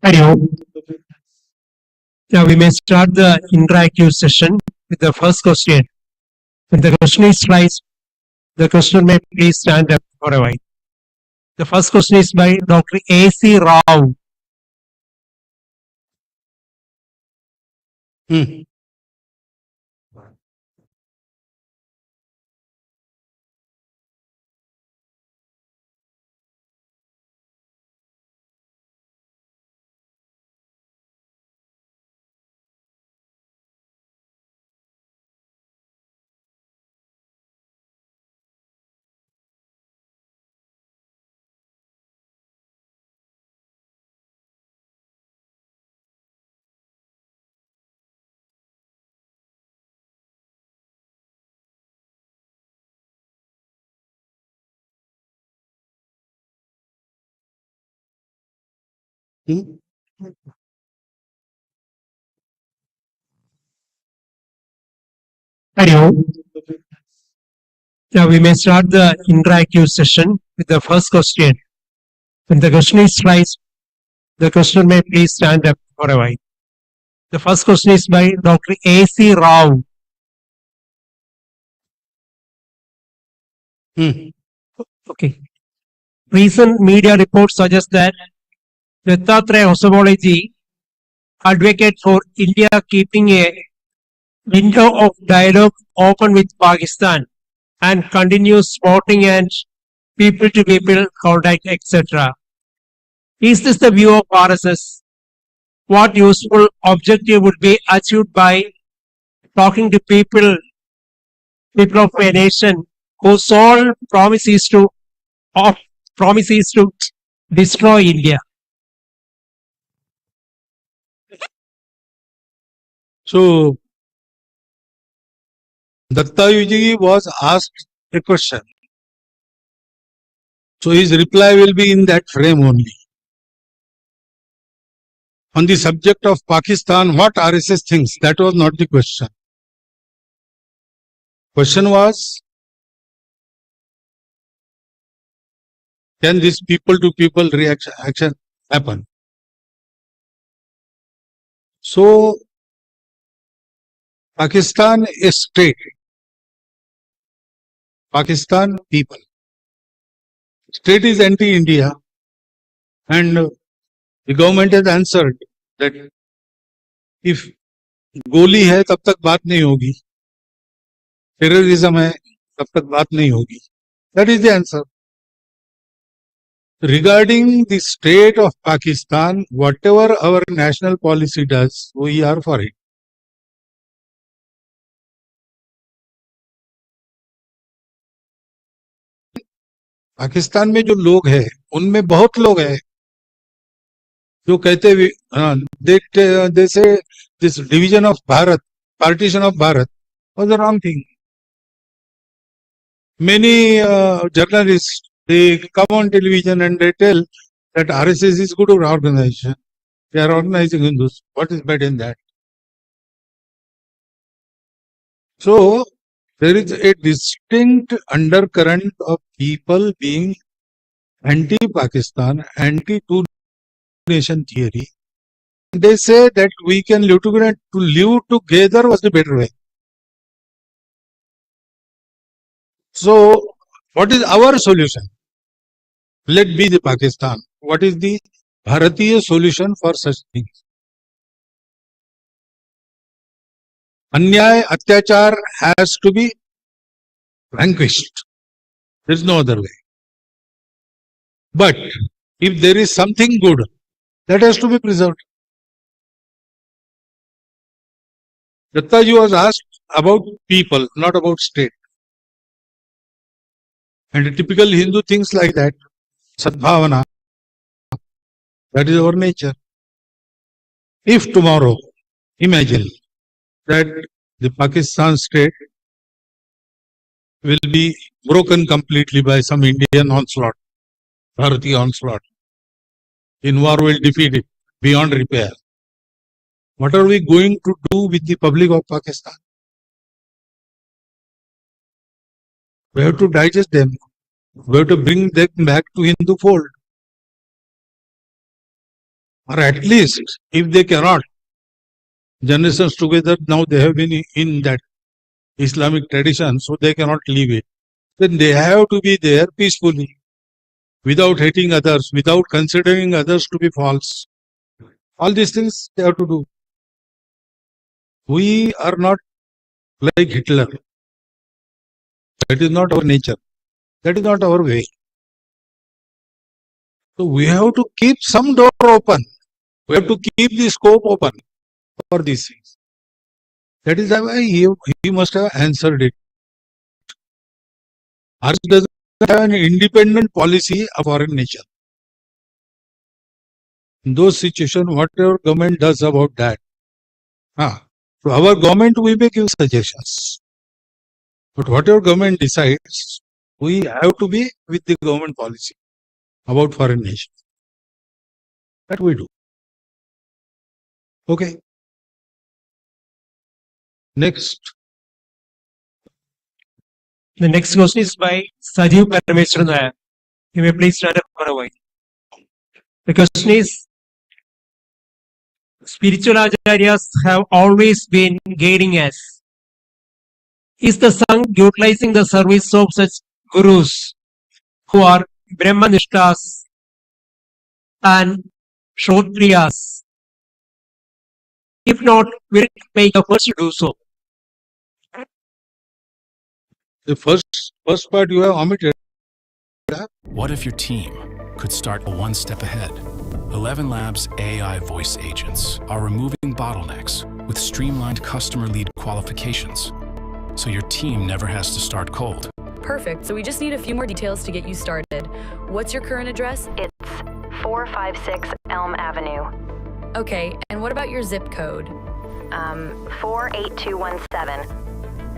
Hello. Yeah, we may start the interactive session with the first question. When the question is raised, the question may please stand up for a while. The first question is by Dr. A.C. Rao. Hello. Yeah, we may start the interactive session with the first question. When the question is raised, the question may please stand up for a while. The first question is by Dr. A.C. Rao. Okay. Recent media reports suggest that Dattatreya Hosobology advocate for India keeping a window of dialogue open with Pakistan and continues supporting and people to people contact, etc. Is this the view of RSS? What useful objective would be achieved by talking to people of a nation whose sole of, promise is to destroy India? So, Dattayuji was asked a question. So, his reply will be in that frame only. On the subject of Pakistan, what RSS thinks, that was not the question. Question was, can this people to people action happen? So, Pakistan is state. Pakistan people. State is anti-India, and the government has answered that if गोली है तब तक बात नहीं होगी, terrorism है तब तक बात नहीं होगी. That is the answer. Regarding the state of Pakistan, whatever our national policy does, we are for it. Pakistan में जो लोग हैं, उनमें बहुत लोग हैं जो कहते they say this division of Bharat, partition of Bharat was the wrong thing. Many journalists, they come on television and they tell that RSS is good organization. They are organizing Hindus. What is bad in that? So, there is a distinct undercurrent of people being anti-Pakistan, anti-two-nation theory. They say that we can live together. To live together was the better way. So, what is our solution? Let be the Pakistan. What is the Bharatiya solution for such things? Anyay, Atyachar has to be vanquished. There is no other way. But if there is something good, that has to be preserved. Dattaji was asked about people, not about state. And a typical Hindu thinks like that. Sadbhavana. That is our nature. If tomorrow, imagine that the Pakistan state will be broken completely by some Indian onslaught, Bharati onslaught. In war will defeat it beyond repair. What are we going to do with the public of Pakistan? We have to digest them. We have to bring them back to Hindu fold. or at least if they cannot, generations together now they have been in that Islamic tradition, so they cannot leave it. Then they have to be there peacefully, without hating others, without considering others to be false. All these things they have to do. We are not like Hitler. That is not our nature. That is not our way. So we have to keep some door open. We have to keep the scope open for these things. That is why he must have answered it. Ours doesn't have an independent policy of foreign nature. In those situations, whatever government does about that, to our government we may give suggestions. But whatever government decides, we have to be with the government policy about foreign nations. That we do. Okay. Next. The next question is by Sajeev Parameshwaran Nair. You may please stand up for a while. The question is, spiritual acharyas have always been guiding us. Is the Sangh utilizing the service of such gurus who are Brahmanishtas and Shrotriyas? If not, will it make efforts to do so? The first part you have omitted. What if your team could start one step ahead? 11 Labs AI voice agents are removing bottlenecks with streamlined customer lead qualifications, so your team never has to start cold. Perfect. So we just need a few more details to get you started. What's your current address? It's 456 Elm Avenue. Okay, and what about your zip code? 48217.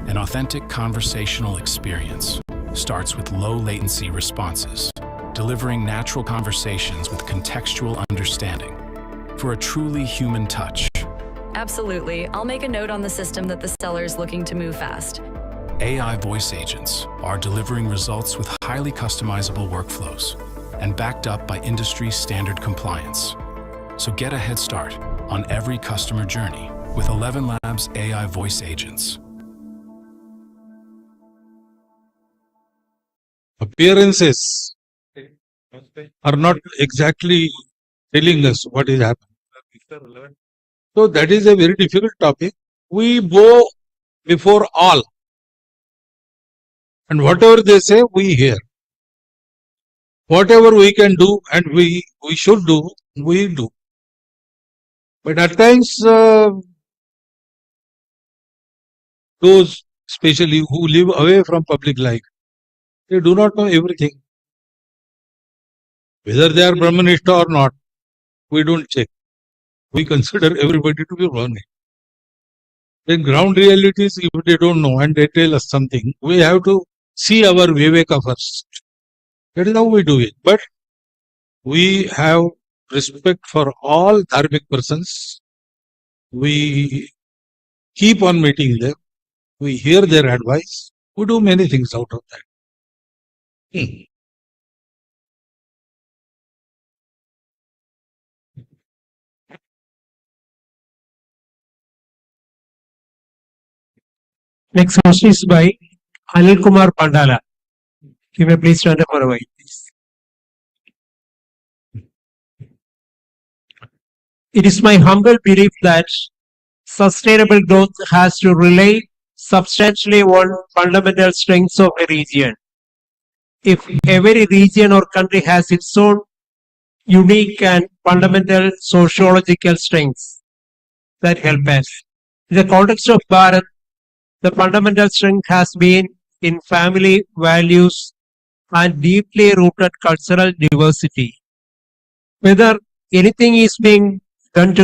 An authentic conversational experience starts with low latency responses, delivering natural conversations with contextual understanding for a truly human touch. Absolutely. I'll make a note on the system that the seller is looking to move fast. AI voice agents are delivering results with highly customizable workflows and backed up by industry standard compliance. So get a head start on every customer journey with 11 Labs AI voice agents. Appearances are not exactly telling us what is happening. So that is a very difficult topic. We bow before all. And whatever they say, we hear. Whatever we can do and we should do, we do. But at times, those especially who live away from public life, they do not know everything. Whether they are Brahmanishta or not, we don't check. We consider everybody to be Brahmin. Then ground realities, if they don't know and they tell us something, we have to see our Viveka first. That is how we do it. But we have respect for all dharmic persons. We keep on meeting them. We hear their advice. We do many things out of that. Next question is by Anil Kumar Pandala. You may please stand up for a while, please. It is my humble belief that sustainable growth has to rely substantially on fundamental strengths of a region. If every region or country has its own unique and fundamental sociological strengths that help us. In the context of Bharat, the fundamental strength has been in family values and deeply rooted cultural diversity. Whether anything is being done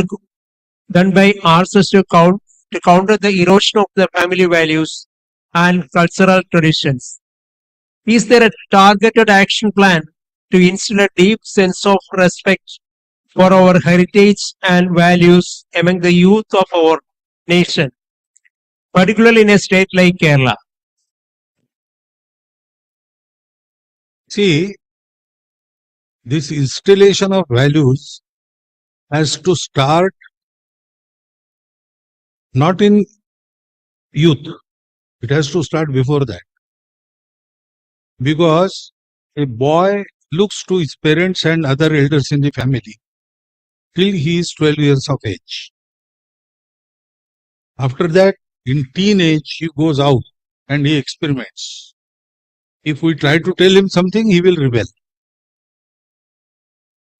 by ourselves to counter the erosion of the family values and cultural traditions. Is there a targeted action plan to instill a deep sense of respect for our heritage and values among the youth of our nation, particularly in a state like Kerala? See, this installation of values has to start not in youth. It has to start before that. Because a boy looks to his parents and other elders in the family till he is 12 years of age. After that, in teenage, he goes out and he experiments. If we try to tell him something, he will rebel.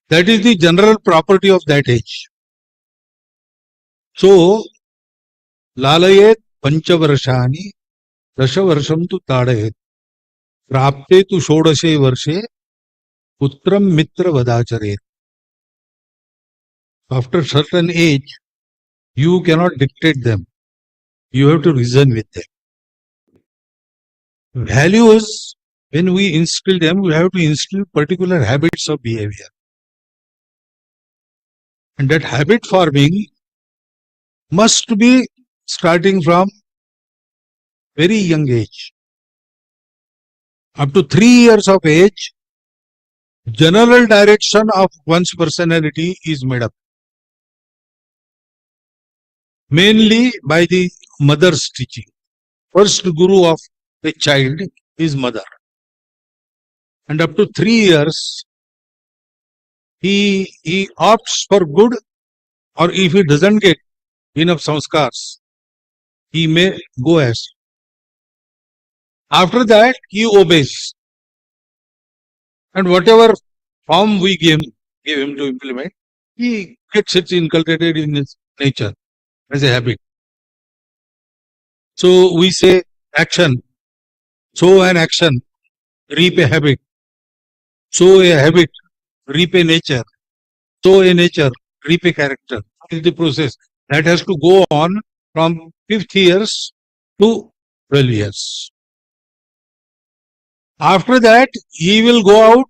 That is the general property of that age. So, lalayet panchavarshani dashavarsham tu tadayet prapte tu shodashe varshe putram mitra vadacharet. After certain age, you cannot dictate them. You have to reason with them. Values, when we instill them, we have to instill particular habits of behavior. And that habit forming must be starting from very young age. Up to 3 years of age, general direction of one's personality is made up. Mainly by the mother's teaching. First guru of a child is mother. And up to 3 years, he opts for good, or if he doesn't get enough samskars, he may go as. After that, he obeys. And whatever form we give him to implement, he gets it inculcated in his nature as a habit. So we say action. Sow an action, reap a habit. Sow a habit, reap a nature. Sow a nature, reap a character. That is the process. That has to go on from 5th years to 12 years. After that, he will go out.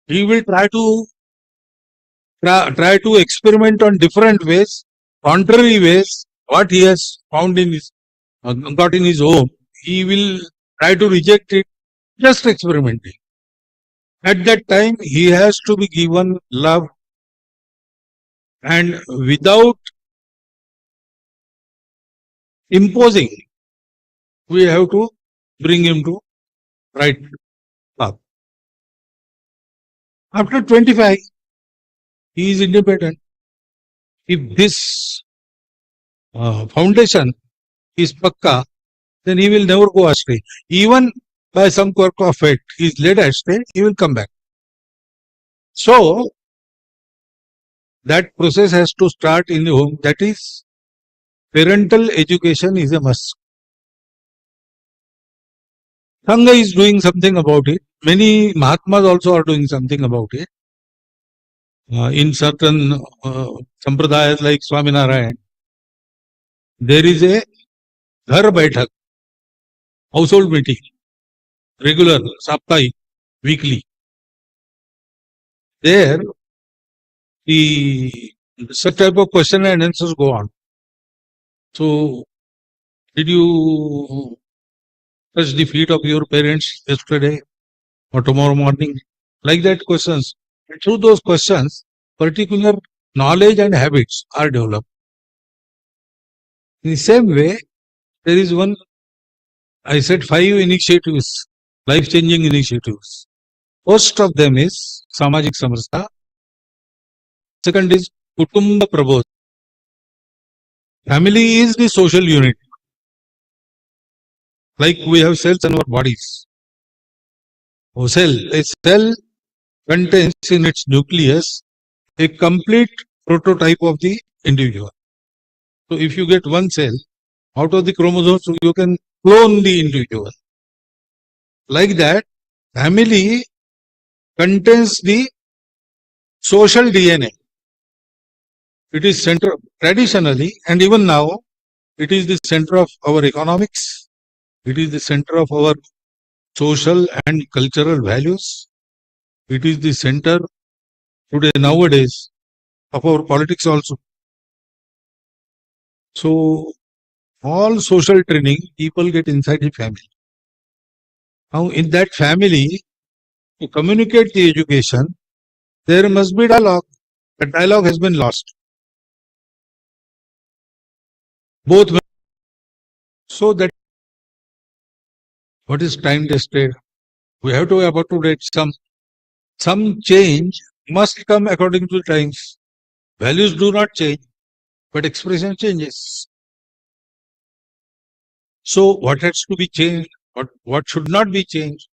He will try to experiment on different ways, contrary ways. What he has found in his got in his home, he will try to reject it, just experimenting. At that time, he has to be given love, and without imposing, we have to bring him to right path. After 25, he is independent. If this foundation is pakka, then he will never go astray. Even by some quirk of fate, he is led astray, he will come back. So, that process has to start in the home. That is, parental education is a must. Sangha is doing something about it. Many Mahatmas also are doing something about it. In certain sampradayas like Swaminarayan, there is a Ghar Baithak, household meeting, regular, saptahi, weekly. There, such type of question and answers go on. So, did you touch the feet of your parents yesterday or tomorrow morning? Like that questions. And through those questions, particular knowledge and habits are developed. In the same way, there is one, I said 5 initiatives, life-changing initiatives. First of them is Samajik Samarstha. Second is Kutumba Prabodh. Family is the social unit. Like we have cells in our bodies. A cell contains in its nucleus a complete prototype of the individual. So if you get one cell, out of the chromosomes, you can clone the individual. Like that, family contains the social DNA. It is center, traditionally, and even now, it is the center of our economics. It is the center of our social and cultural values. It is the center today, nowadays, of our politics also. So, all social training, people get inside the family. Now, in that family, to communicate the education, there must be dialogue. The dialogue has been lost. both. So that what is time tested? We have to about to date some change must come according to times. Values do not change, but expression changes. So what has to be changed? What should not be changed?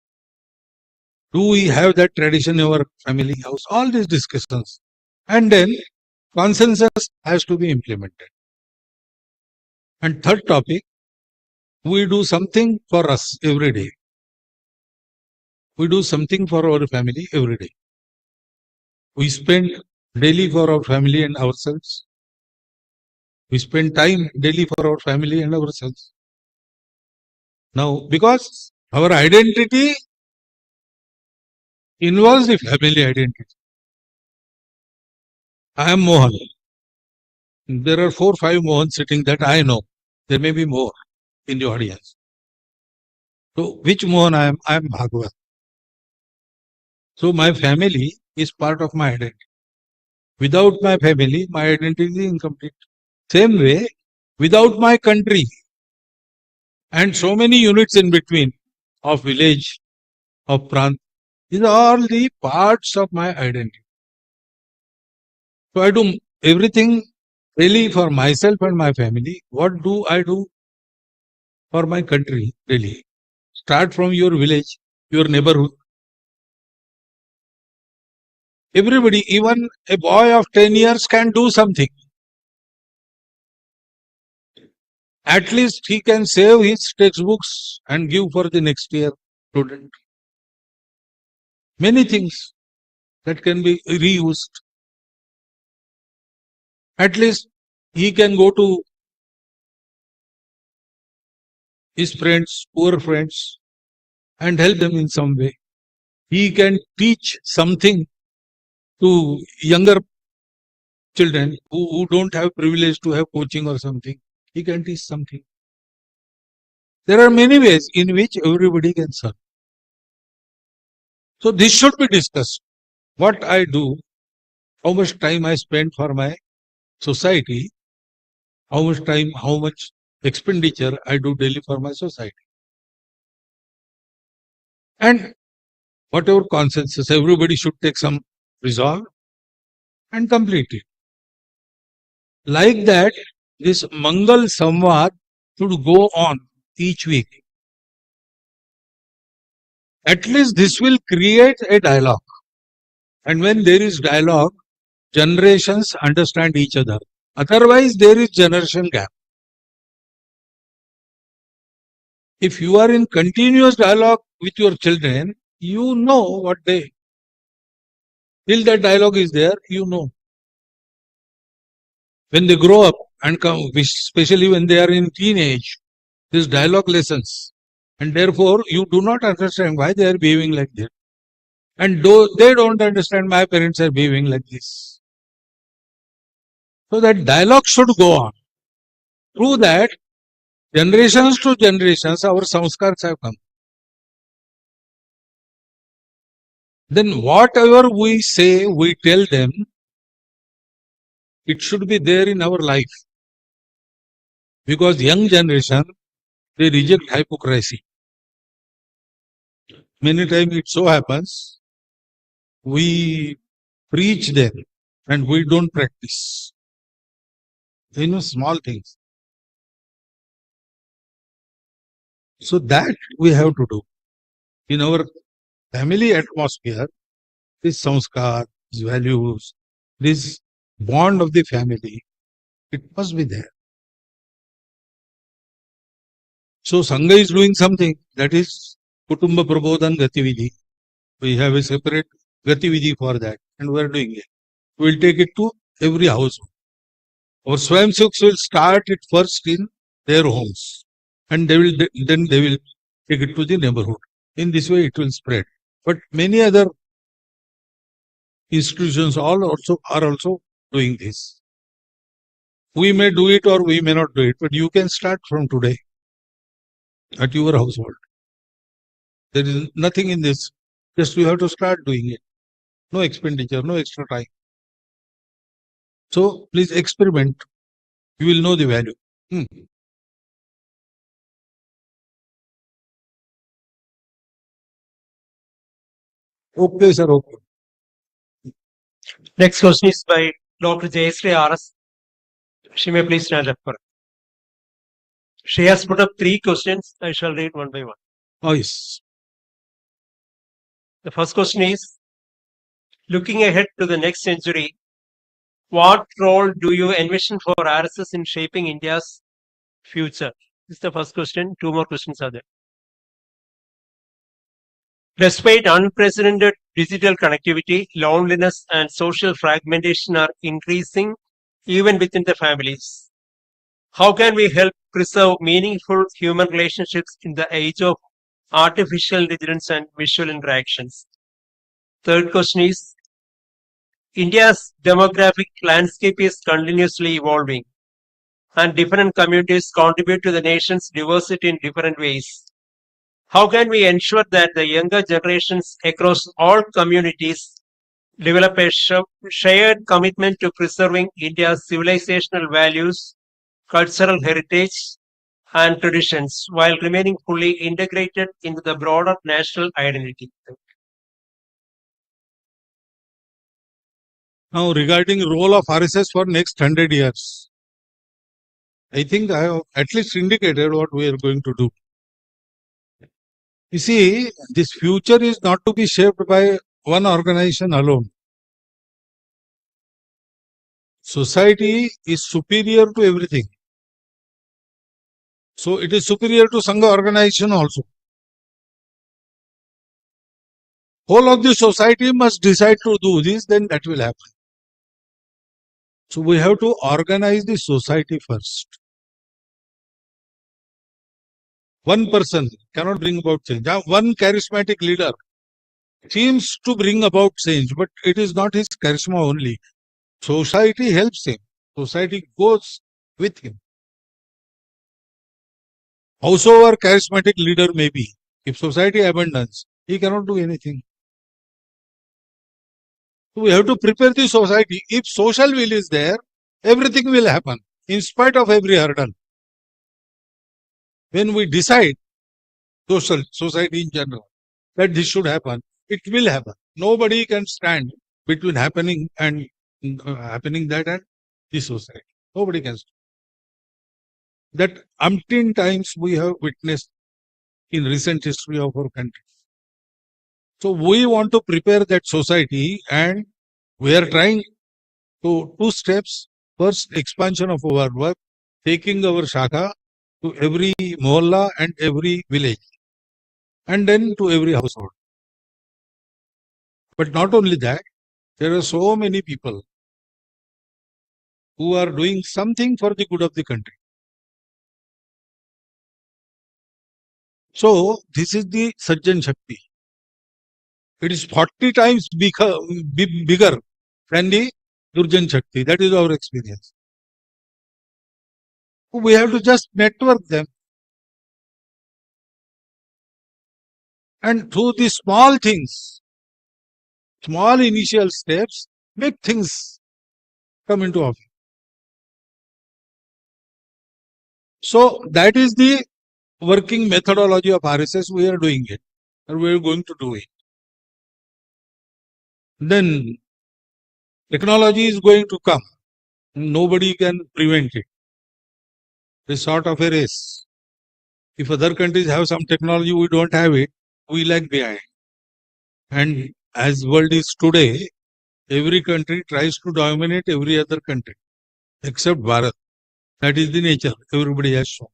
Do we have that tradition in our family house? All these discussions. And then consensus has to be implemented. And third topic, we do something for us every day. We do something for our family every day. We spend daily for our family and ourselves. We spend time daily for our family and ourselves. Now, because our identity involves the family identity. I am Mohan. There are 4 or 5 Mohans sitting that I know. There may be more in the audience. So, which Mohan I am? I am Bhagwat. So, my family is part of my identity. Without my family, my identity is incomplete. Same way, without my country and so many units in between of village, of prant, these are all the parts of my identity. So, I do everything really for myself and my family. What do I do for my country really? Start from your village, your neighborhood. Everybody, even a boy of 10 years can do something. At least he can save his textbooks and give for the next year student. Many things that can be reused. At least he can go to his friends, poor friends, and help them in some way. He can teach something to younger children who don't have privilege to have coaching or something. He can teach something. There are many ways in which everybody can serve. So this should be discussed. What I do, how much time I spend for my society, how much expenditure I do daily for my society. And whatever consensus, everybody should take some resolve and complete it. Like that, this Mangal Samvad should go on each week. At least this will create a dialogue. And when there is dialogue, generations understand each other. Otherwise, there is generation gap. If you are in continuous dialogue with your children, you know what they. Till that dialogue is there, you know. When they grow up and come, especially when they are in teenage, this dialogue lessons. And therefore, you do not understand why they are behaving like this. And though they don't understand my parents are behaving like this. So that dialogue should go on. Through that, generations to generations, our samskars have come. Then whatever we say, we tell them, it should be there in our life. Because young generation, they reject hypocrisy. Many times it so happens, we preach them and we don't practice. Small things. So that we have to do. In our family atmosphere, this samskar, these values, this bond of the family, it must be there. So Sangha is doing something, that is Kutumba Prabodhan Gatividhi. We have a separate Gatividhi for that and we are doing it. We will take it to every household. Our Swayamsevaks will start it first in their homes and then they will take it to the neighborhood. In this way it will spread. But many other institutions are also doing this. We may do it or we may not do it, but you can start from today at your household. There is nothing in this. Just you have to start doing it. No expenditure, no extra time. So please experiment. You will know the value. Hmm. Okay, sir. Okay. Next question is by Dr. Jayasri RS. She may please stand up for it. She has put up 3 questions. I shall read one by one. Oh, yes. The first question is, looking ahead to the next century, what role do you envision for RSS in shaping India's future? This is the first question. 2 more questions are there. Despite unprecedented digital connectivity, loneliness and social fragmentation are increasing even within the families. How can we help preserve meaningful human relationships in the age of artificial intelligence and visual interactions? Third question is, India's demographic landscape is continuously evolving, and different communities contribute to the nation's diversity in different ways. How can we ensure that the younger generations across all communities develop a shared commitment to preserving India's civilizational values, cultural heritage, and traditions while remaining fully integrated into the broader national identity? Now, regarding role of RSS for next 100 years, I think I have at least indicated what we are going to do. You see, this future is not to be shaped by one organization alone. Society is superior to everything. So it is superior to Sangha organization also. Whole of the society must decide to do this, then that will happen. So we have to organize the society first. One person cannot bring about change. One charismatic leader seems to bring about change, but it is not his charisma only. Society helps him. Society goes with him. Howsoever charismatic leader may be, if society abandons, he cannot do anything. So we have to prepare the society. If social will is there, everything will happen, in spite of every hurdle. When we decide, society in general, that this should happen, it will happen. Nobody can stand between happening and happening that and this society. Nobody can stand. That umpteen times we have witnessed in recent history of our country. So we want to prepare that society, and we are trying to 2 steps. First, expansion of our work, taking our Shakha to every mohalla and every village, and then to every household. But not only that, there are so many people who are doing something for the good of the country. So this is the Sajjan Shakti. It is 40 times bigger than the Durjan Shakti. That is our experience. We have to just network them. And through the small things, small initial steps, big things come into office. So that is the working methodology of RSS. We are doing it, and we are going to do it. Then technology is going to come. Nobody can prevent it. It's sort of a race. If other countries have some technology, we don't have it, we lag behind. And as world is today, every country tries to dominate every other country, except Bharat. That is the nature. Everybody has shown.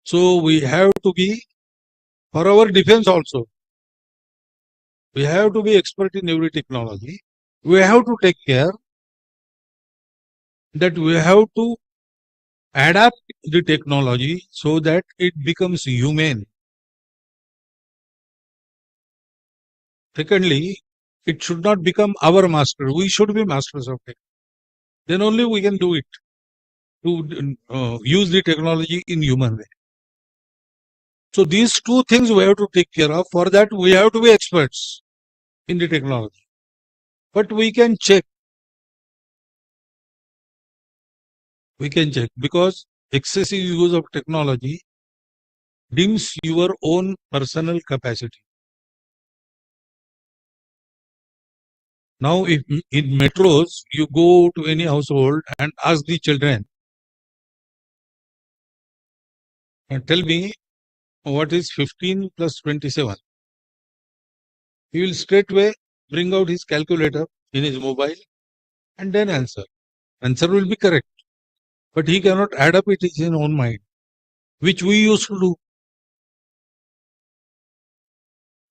So we have to be, for our defense also, we have to be expert in every technology. We have to take care that we have to adapt the technology so that it becomes humane. Secondly, it should not become our master. We should be masters of it. Then only we can do it, to use the technology in human way. So these 2 things we have to take care of. For that, we have to be experts in the technology. But we can check. We can check because excessive use of technology dims your own personal capacity. Now, if in metros you go to any household and ask the children, tell me what is 15 plus 27. He will straightway bring out his calculator in his mobile and then answer. Answer will be correct, but he cannot add up it in his own mind, which we used to do.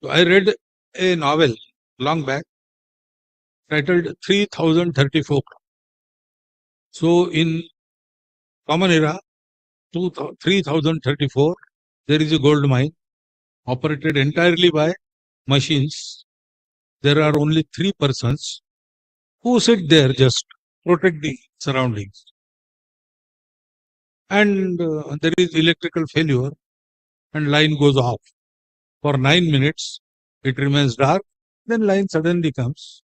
So I read a novel long back titled 3034. So in common era, 3034, there is a gold mine operated entirely by machines. There are only 3 persons who sit there just protect the surroundings. And there is electrical failure and line goes off. For 9 minutes, it remains dark. Then line suddenly comes.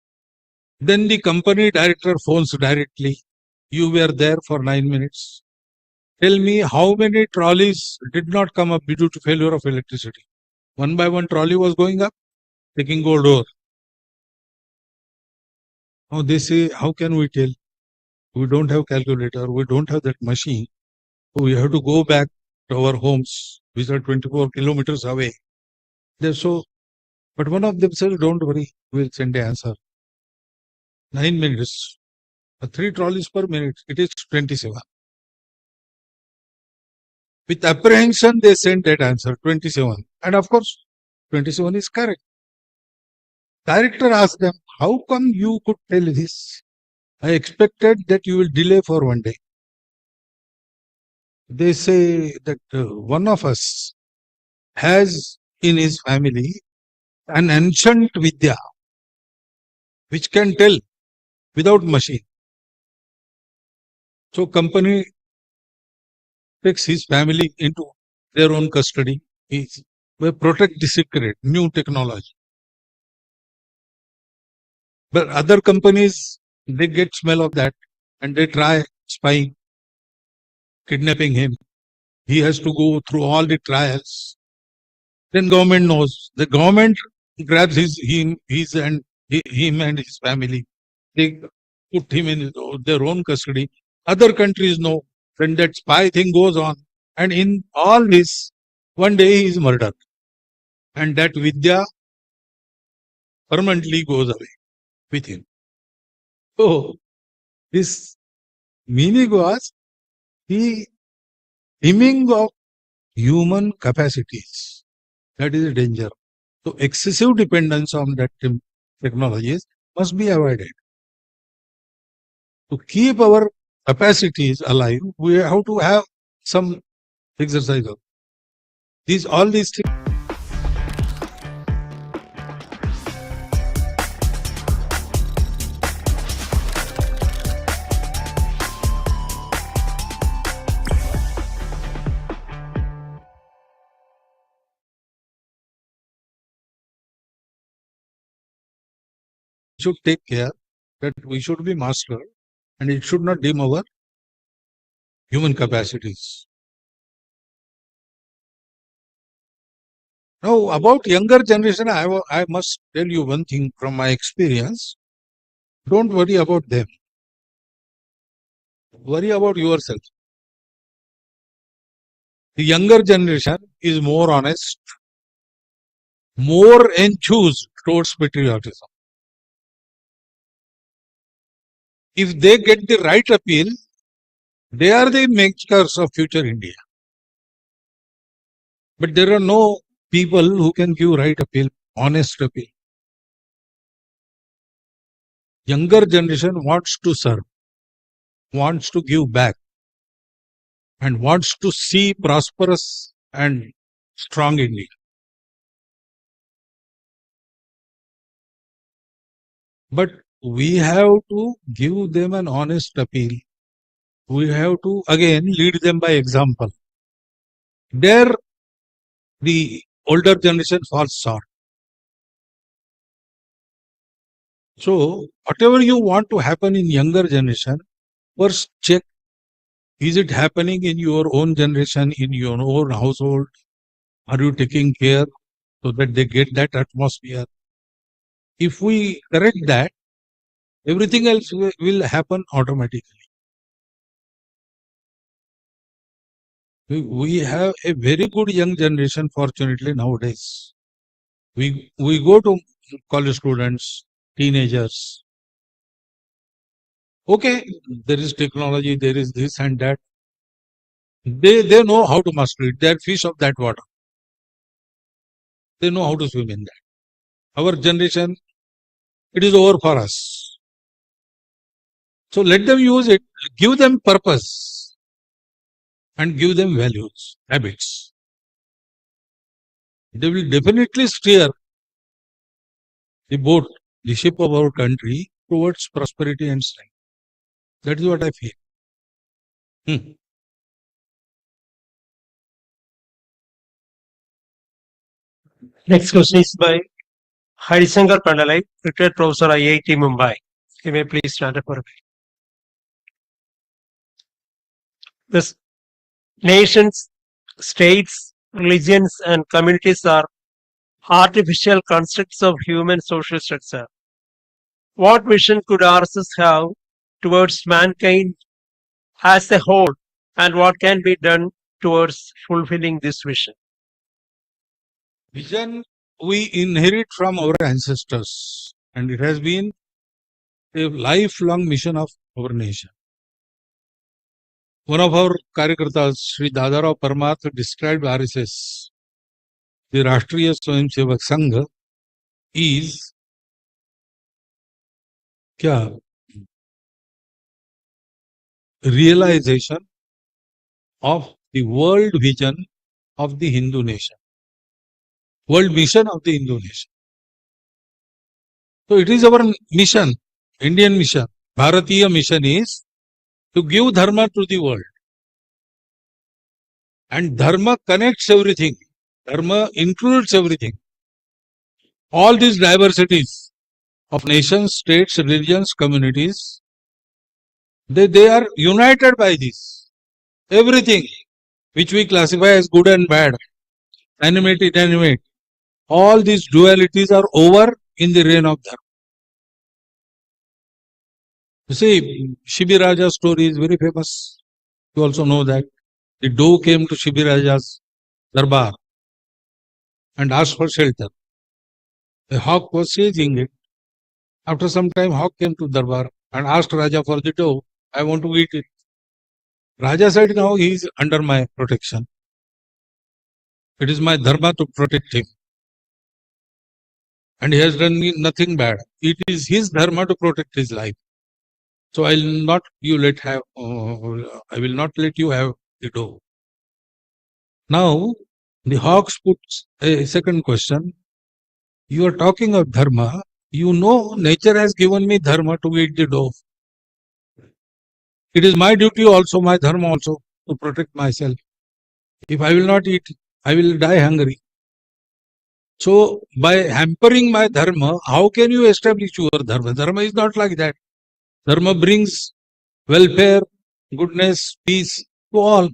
Then the company director phones directly. You were there for 9 minutes. Tell me how many trolleys did not come up due to failure of electricity. One by one trolley was going up, taking gold ore. Now they say, how can we tell? We don't have calculator, we don't have that machine. So we have to go back to our homes, which are 24 kilometers away. But one of them says, don't worry, we'll send an answer. 9 minutes, 3 trolleys per minute, it is 27. With apprehension, they sent that answer, 27. And of course, 27 is correct. Director asked them, how come you could tell this? I expected that you will delay for one day. They say that one of us has in his family an ancient vidya which can tell without machine. So company takes his family into their own custody. They protect the secret, new technology. But other companies, they get smell of that and they try spying, kidnapping him. He has to go through all the trials. Then government knows. The government grabs him and his family. They put him in their own custody. Other countries know when that spy thing goes on. And in all this, one day he is murdered. And that vidya permanently goes away with him. So, this meaning was the dimming of human capacities. That is a danger. So, excessive dependence on that technologies must be avoided. To keep our capacities alive, we have to have some exercise. All these things. Should take care that we should be master and it should not dim our human capacities. Now, about younger generation, I must tell you one thing from my experience. Don't worry about them. Worry about yourself. The younger generation is more honest, more enthused towards patriotism. If they get the right appeal, they are the makers of future India. But there are no people who can give right appeal, honest appeal. Younger generation wants to serve, wants to give back, and wants to see prosperous and strong India. But we have to give them an honest appeal. We have to again lead them by example. There, the older generation falls short. So, whatever you want to happen in younger generation, first check Is it happening in your own generation, in your own household? Are you taking care so that they get that atmosphere? If we correct that, everything else will happen automatically. We have a very good young generation, fortunately, nowadays. We go to college students, teenagers. Okay, there is technology, there is this and that. They know how to master it. They are fish of that water. They know how to swim in that. Our generation, it is over for us. So let them use it, give them purpose and give them values, habits. They will definitely steer the boat, the ship of our country towards prosperity and strength. That is what I feel. Next question is by Harisankar Pandalai, retired professor IIT Mumbai. You may please stand up for a minute. This nations, states, religions, and communities are artificial constructs of human social structure. What vision could RSS have towards mankind as a whole, and what can be done towards fulfilling this vision? Vision we inherit from our ancestors, and it has been a lifelong mission of our nation. One of our Karyakartas, Sri Dadarao Parmath, described RSS, the Rashtriya Swayamsevak Sangh, is realization of the world vision of the Hindu nation, world mission of the Hindu nation. So it is our mission, Indian mission, Bharatiya mission is to give dharma to the world. And dharma connects everything. Dharma includes everything. All these diversities of nations, states, religions, communities, they are united by this. Everything which we classify as good and bad, animate, inanimate, all these dualities are over in the reign of dharma. You see, Shibiraja's story is very famous. You also know that. The dove came to Shibiraja's darbar and asked for shelter. The hawk was chasing it. After some time, hawk came to darbar and asked Raja for the dove. I want to eat it. Raja said, now he is under my protection. It is my dharma to protect him. And he has done me nothing bad. It is his dharma to protect his life. So I will not let you have the dove. Now, the hawks puts a second question. You are talking of dharma. You know, nature has given me dharma to eat the dove. It is my duty also, my dharma also, to protect myself. If I will not eat, I will die hungry. So, by hampering my dharma, how can you establish your dharma? Dharma is not like that. Dharma brings welfare, goodness, peace to all.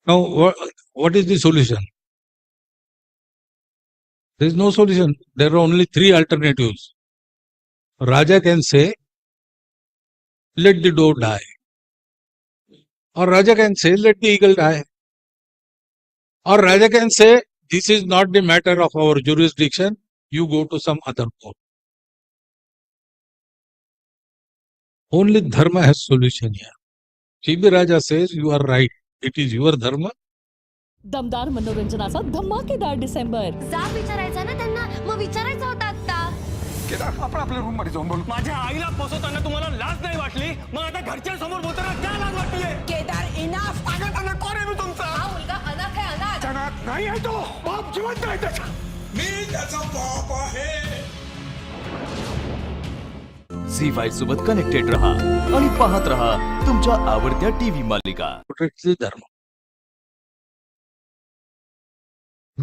Now, what is the solution? There is no solution. There are only three alternatives. Raja can say, let the dove die. Or Raja can say, let the eagle die. Or Raja can say, this is not the matter of our jurisdiction. You go to some other court. Only dharma has solution here. Shibi Raja says, you are right. It is your dharma. दमदार मनोरंजनाचा धमाकेदार December. जाब विचारायचा ना त्यांना, मग विचारायचा होता आता. केदार, आपण आपल्या रूम मध्ये जाऊन बोलू. माझ्या आईला फसवताना तुम्हाला लाज नाही वाटली? मग आता घरच्या समोर बोलताना काय लाज वाटलीये? केदार, इनफ. अनाथ कोण आहे मी तुमचा? हा मुलगा अनाथ आहे, अनाथ. अनाथ नाही आहे तो. बाप जिवंत आहे त्याचा. मी त्याचा बाप आहे. झी5 सोबत कनेक्टेड रहा आणि पाहत रहा तुमच्या आवडत्या टीव्ही मालिका. Protects the dharma.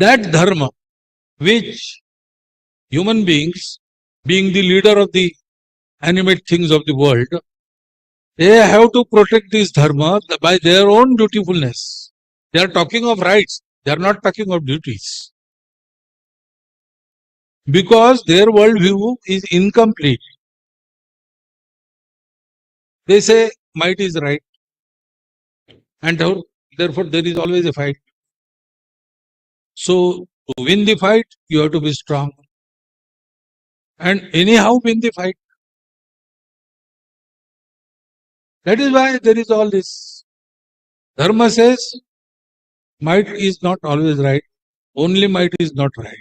That dharma which human beings, being the leader of the animate things of the world, They have to protect this dharma by their own dutifulness. They are talking of rights. They are not talking of duties. Because their worldview is incomplete. They say might is right. And therefore there is always a fight. So to win the fight, you have to be strong. And anyhow win the fight. That is why there is all this. Dharma says might is not always right. Only might is not right.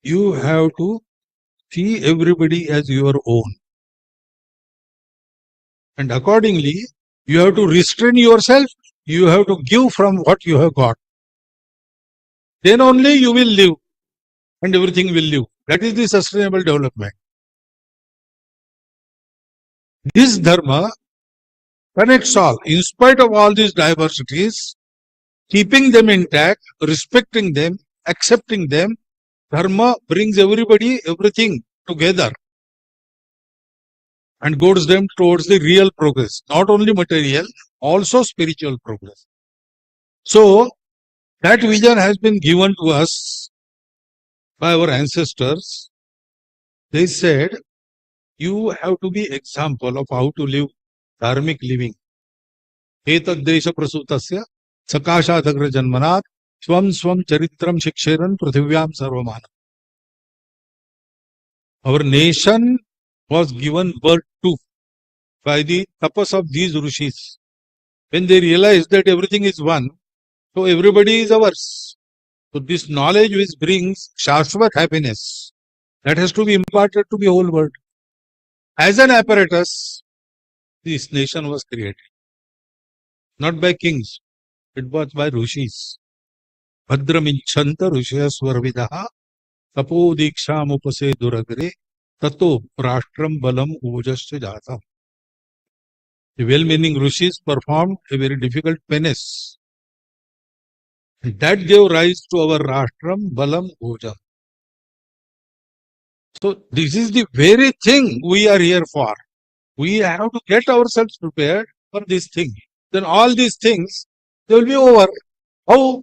You have to see everybody as your own. And accordingly, you have to restrain yourself. You have to give from what you have got. Then only you will live. And everything will live. That is the sustainable development. This dharma connects all. In spite of all these diversities, keeping them intact, respecting them, accepting them, dharma brings everybody, everything together and guides them towards the real progress. Not only material, also spiritual progress. So, that vision has been given to us by our ancestors. They said, you have to be example of how to live dharmic living. Etadesha prasutasya sakashadagra janmanat swam charitram shiksheran prithivyam sarvamana. Our nation was given birth to by the tapas of these rishis. When they realized that everything is one, so everybody is ours. So this knowledge which brings shashvat happiness, that has to be imparted to the whole world. As an apparatus, this nation was created. Not by kings, it was by rishis. Bhadraminchanta rishiyasvarvidaha tapo diksham upase duragre tato rashtram balam ujasya jata. The well-meaning rishis performed a very difficult penance. And that gave rise to our rashtram balam oja. So this is the very thing we are here for. We have to get ourselves prepared for this thing. Then all these things, they will be over. How?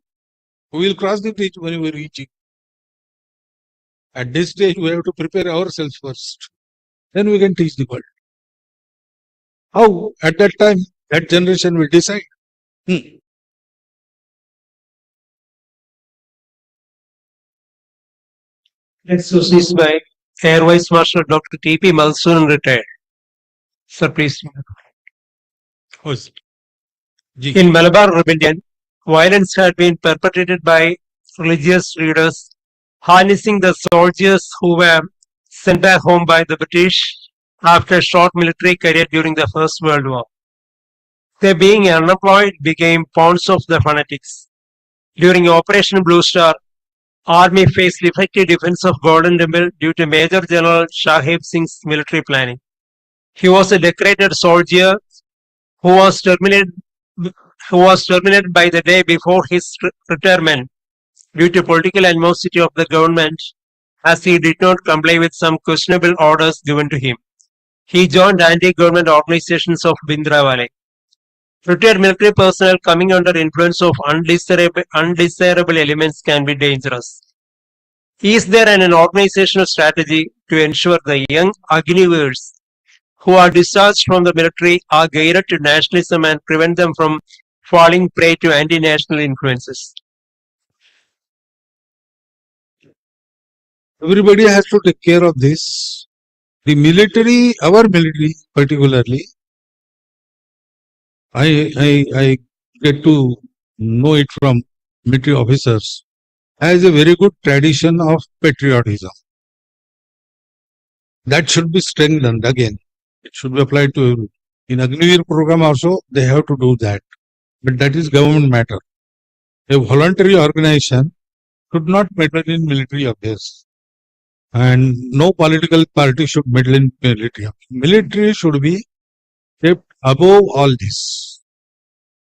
We will cross the bridge when we reach it. At this stage, we have to prepare ourselves first. Then we can teach the world. How? At that time, that generation will decide. Next question is by Air Vice Marshal Dr. T.P. Malsoon, retired. Sir, please. Host. In Malabar Rebellion, violence had been perpetrated by religious leaders, harnessing the soldiers who were sent back home by the British after a short military career during the First World War. They, being unemployed, became pawns of the fanatics. During Operation Blue Star, Army faced effective defense of Golden Temple due to Major General Shahib Singh's military planning. He was a decorated soldier who was terminated by the day before his retirement due to political animosity of the government, as he did not comply with some questionable orders given to him. He joined anti-government organizations of Bhindranwale. Retired military personnel coming under influence of undesirable elements can be dangerous. Is there an organizational strategy to ensure the young Agnivers who are discharged from the military are geared to nationalism and prevent them from falling prey to anti-national influences? Everybody has to take care of this. The military, our military particularly, I get to know it from military officers, has a very good tradition of patriotism. That should be strengthened again. It should be applied to in Agnivir program also, they have to do that. But that is government matter. A voluntary organization should not meddle in military affairs. And no political party should meddle in military. Military should be kept above all this.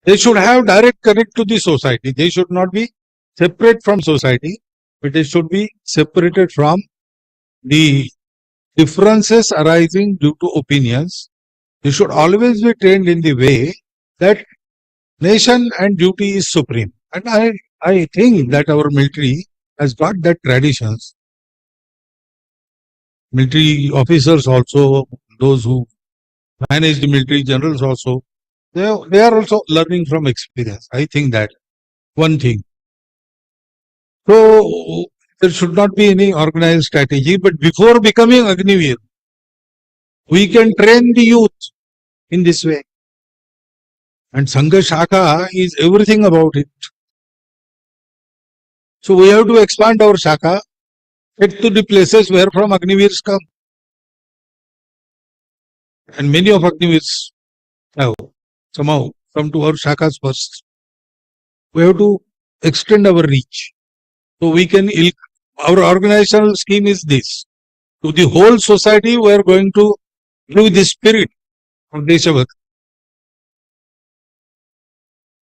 They should have direct connect to the society. They should not be separate from society, but they should be separated from the differences arising due to opinions, you should always be trained in the way that nation and duty is supreme. And I think that our military has got that traditions. Military officers also, those who manage the military generals also, they are also learning from experience. I think that one thing. So there should not be any organized strategy, but before becoming Agnivir, we can train the youth in this way. And Sangha Shaka is everything about it. So we have to expand our Shaka, get to the places where from Agnivirs come. And many of Agnivirs have somehow come to our Shakas first. We have to extend our reach. So we can, our organizational scheme is this. To the whole society, we are going to give the spirit of Deshabhakti.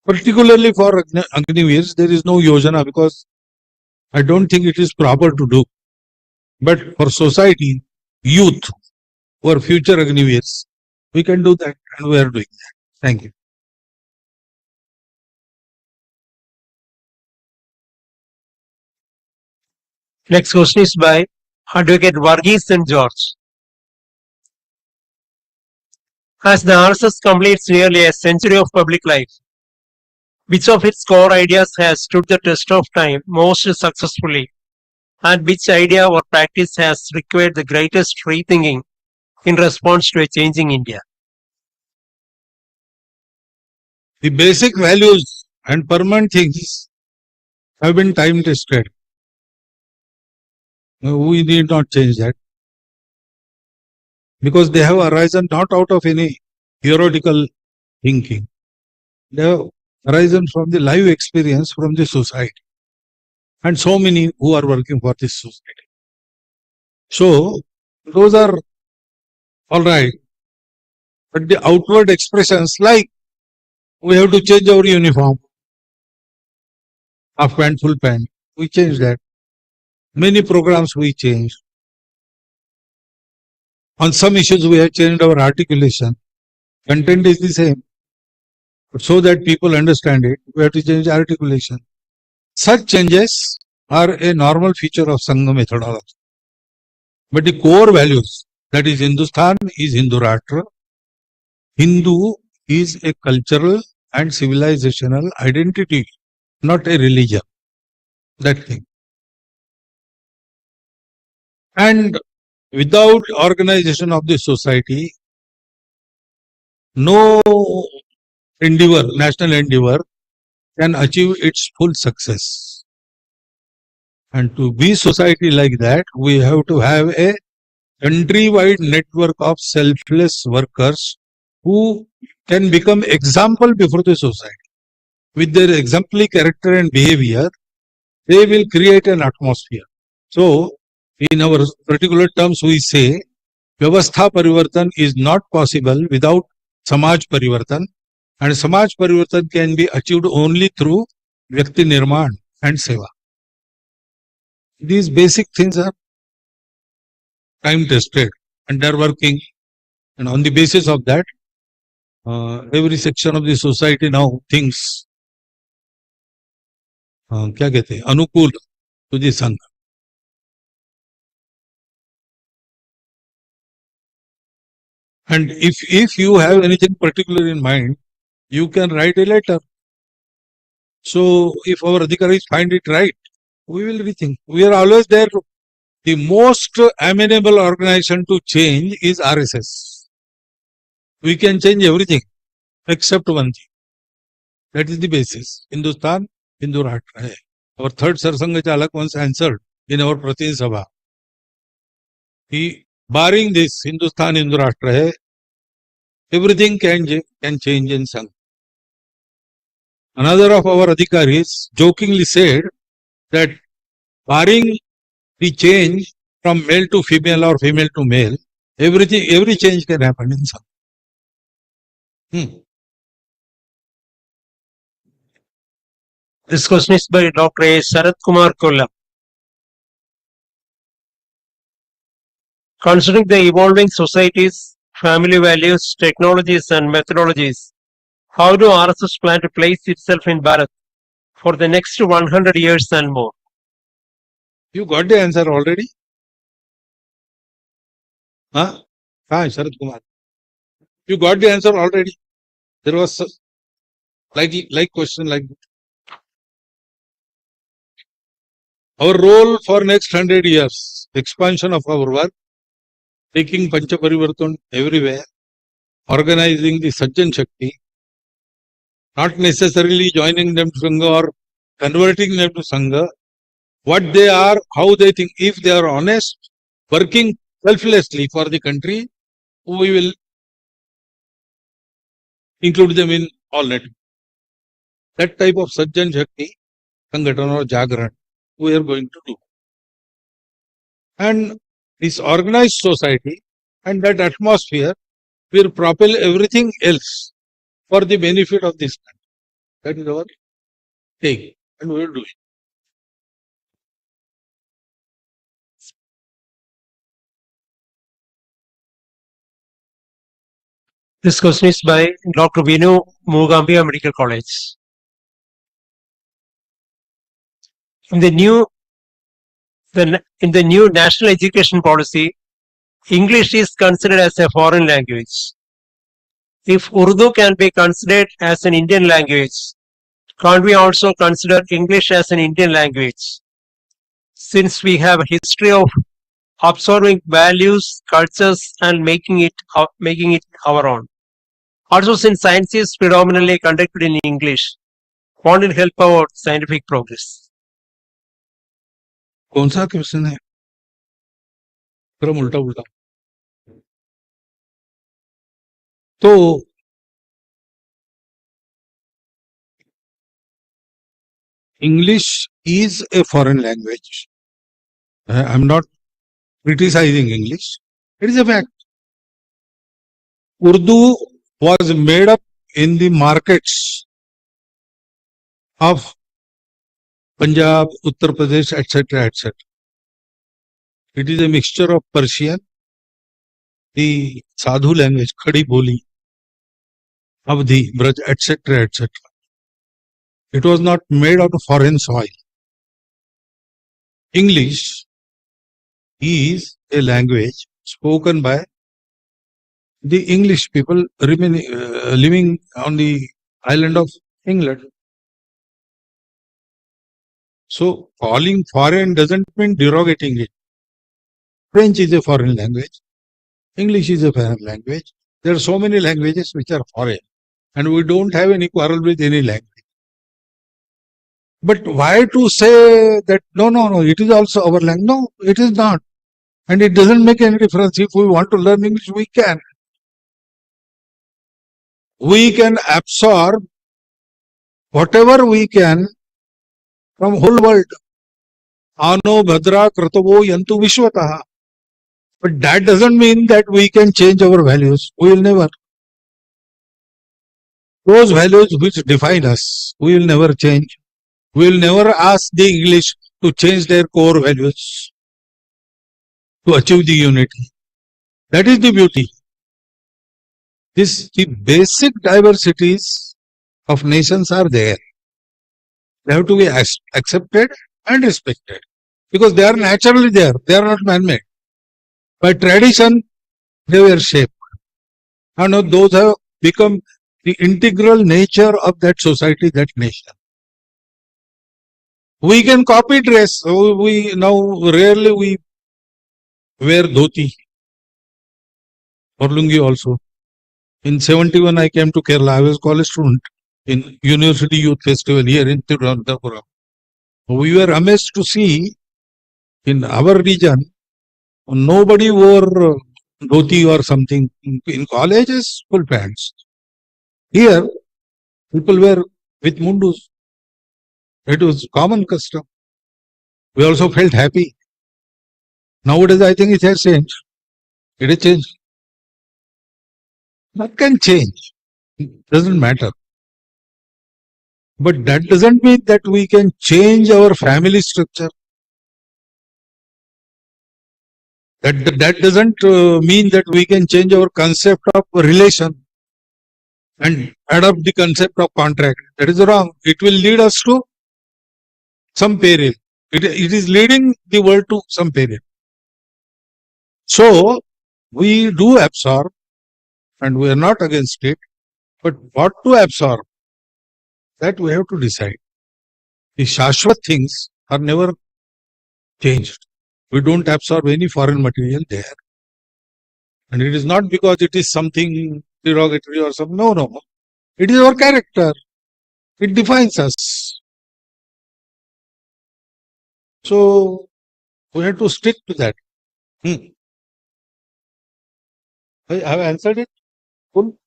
Particularly for Agnivirs, there is no yojana because I don't think it is proper to do. But for society, youth, who are future Agnivirs, we can do that and we are doing that. Thank you. Next question is by Advocate Varghese St. George. As the RSS completes nearly a century of public life, which of its core ideas has stood the test of time most successfully, and which idea or practice has required the greatest rethinking in response to a changing India? The basic values and permanent things have been time tested. We need not change that. Because they have arisen not out of any theoretical thinking. They have arisen from the live experience from the society. And so many who are working for this society. So, those are all right. But the outward expressions like we have to change our uniform. Half pant, full pant. We change that. Many programs we changed. On some issues we have changed our articulation. Content is the same. But so that people understand it, we have to change articulation. Such changes are a normal feature of Sangha methodology. But the core values, that is Hindustan is Hindu Rashtra. Hindu is a cultural and civilizational identity, not a religion. That thing. And without organization of the society, no endeavor, national endeavor, can achieve its full success. And to be society like that, we have to have a countrywide network of selfless workers who can become example before the society. With their exemplary character and behavior, they will create an atmosphere. So, in our particular terms, we say, Vyavastha Parivartan is not possible without Samaj Parivartan, and Samaj Parivartan can be achieved only through Vyakti Nirman and Seva. These basic things are time tested and they are working, and on the basis of that, every section of the society now thinks क्या कहते हैं अनुकूल to the Sangha. And if you have anything particular in mind, you can write a letter. So if our adhikaris find it right, we will rethink. We are always there. The most amenable organization to change is RSS. We can change everything except one thing. That is the basis. Hindustan, Hindu Rashtra hai. Our third Sarsanga Chalak once answered in our Pratin Sabha. He, barring this, Hindustan, Hindu Rashtra hai, everything can change in Sangha. Another of our adhikaris jokingly said that barring the change from male to female or female to male, every change can happen in Sangha. This question is by Dr. A. Sharat Kumar Kollam. Considering the evolving societies, family values, technologies, and methodologies, how do RSS plan to place itself in Bharat for the next 100 years and more? You got the answer already? Huh? Hi, Sharad Kumar. You got the answer already. There was like question like our role for next 100 years, expansion of our work, taking Pancha Parivartan everywhere, organizing the Sajjan Shakti, not necessarily joining them to Sangha or converting them to Sangha, what they are, how they think. If they are honest, working selflessly for the country, we will include them in all net. That type of Sajjan Shakti, Sangatana or Jagran, we are going to do. And this organized society and that atmosphere will propel everything else for the benefit of this country. That is our take, and we will do it. This question is by Dr. Vinu Mugambia Medical College. In the new national education policy, English is considered as a foreign language. If Urdu can be considered as an Indian language, can't we also consider English as an Indian language? Since we have a history of absorbing values, cultures, and making it our own. Also, since science is predominantly conducted in English, won't it help our scientific progress? कौन सा question है? क्रम उल्टा उल्टा. तो English is a foreign language. I am not criticizing English. It is a fact. Urdu was made up in the markets of Punjab, Uttar Pradesh, etc., etc. It is a mixture of Persian, the Sadhu language, Khadi Boli, Avdhi, Braj, etc., etc. It was not made out of foreign soil. English is a language spoken by the English people living on the island of England. So, calling foreign doesn't mean derogating it. French is a foreign language. English is a foreign language. There are so many languages which are foreign, and we don't have any quarrel with any language. But why to say that, no, it is also our language? No, it is not. And it doesn't make any difference. If we want to learn English, we can. We can absorb whatever we can from whole world. Ano bhadra kratavo yantu vishwataha. But that doesn't mean that we can change our values. We will never. Those values which define us, we will never change. We will never ask the English to change their core values to achieve the unity. That is the beauty. The basic diversities of nations are there. They have to be accepted and respected because they are naturally there. They are not man-made. By tradition, they were shaped. And those have become the integral nature of that society, that nation. We can copy dress. We now rarely we wear dhoti or lungi also. In 71, I came to Kerala. I was college student in University Youth Festival here in Thiruvananthapuram. We were amazed to see in our region, nobody wore dhoti or something. In colleges, full pants. Here, people wear with mundus. It was common custom. We also felt happy. Nowadays, I think it has changed. It has changed. That can change. It doesn't matter. But that doesn't mean that we can change our family structure. That doesn't mean that we can change our concept of relation and adopt the concept of contract. That is wrong. It will lead us to some peril. It is leading the world to some peril. So we do absorb, and we are not against it, but what to absorb, that we have to decide. The Shashwat things are never changed. We don't absorb any foreign material there. And it is not because it is something derogatory or something. No. It is our character. It defines us. So we have to stick to that. I have answered it. Cool.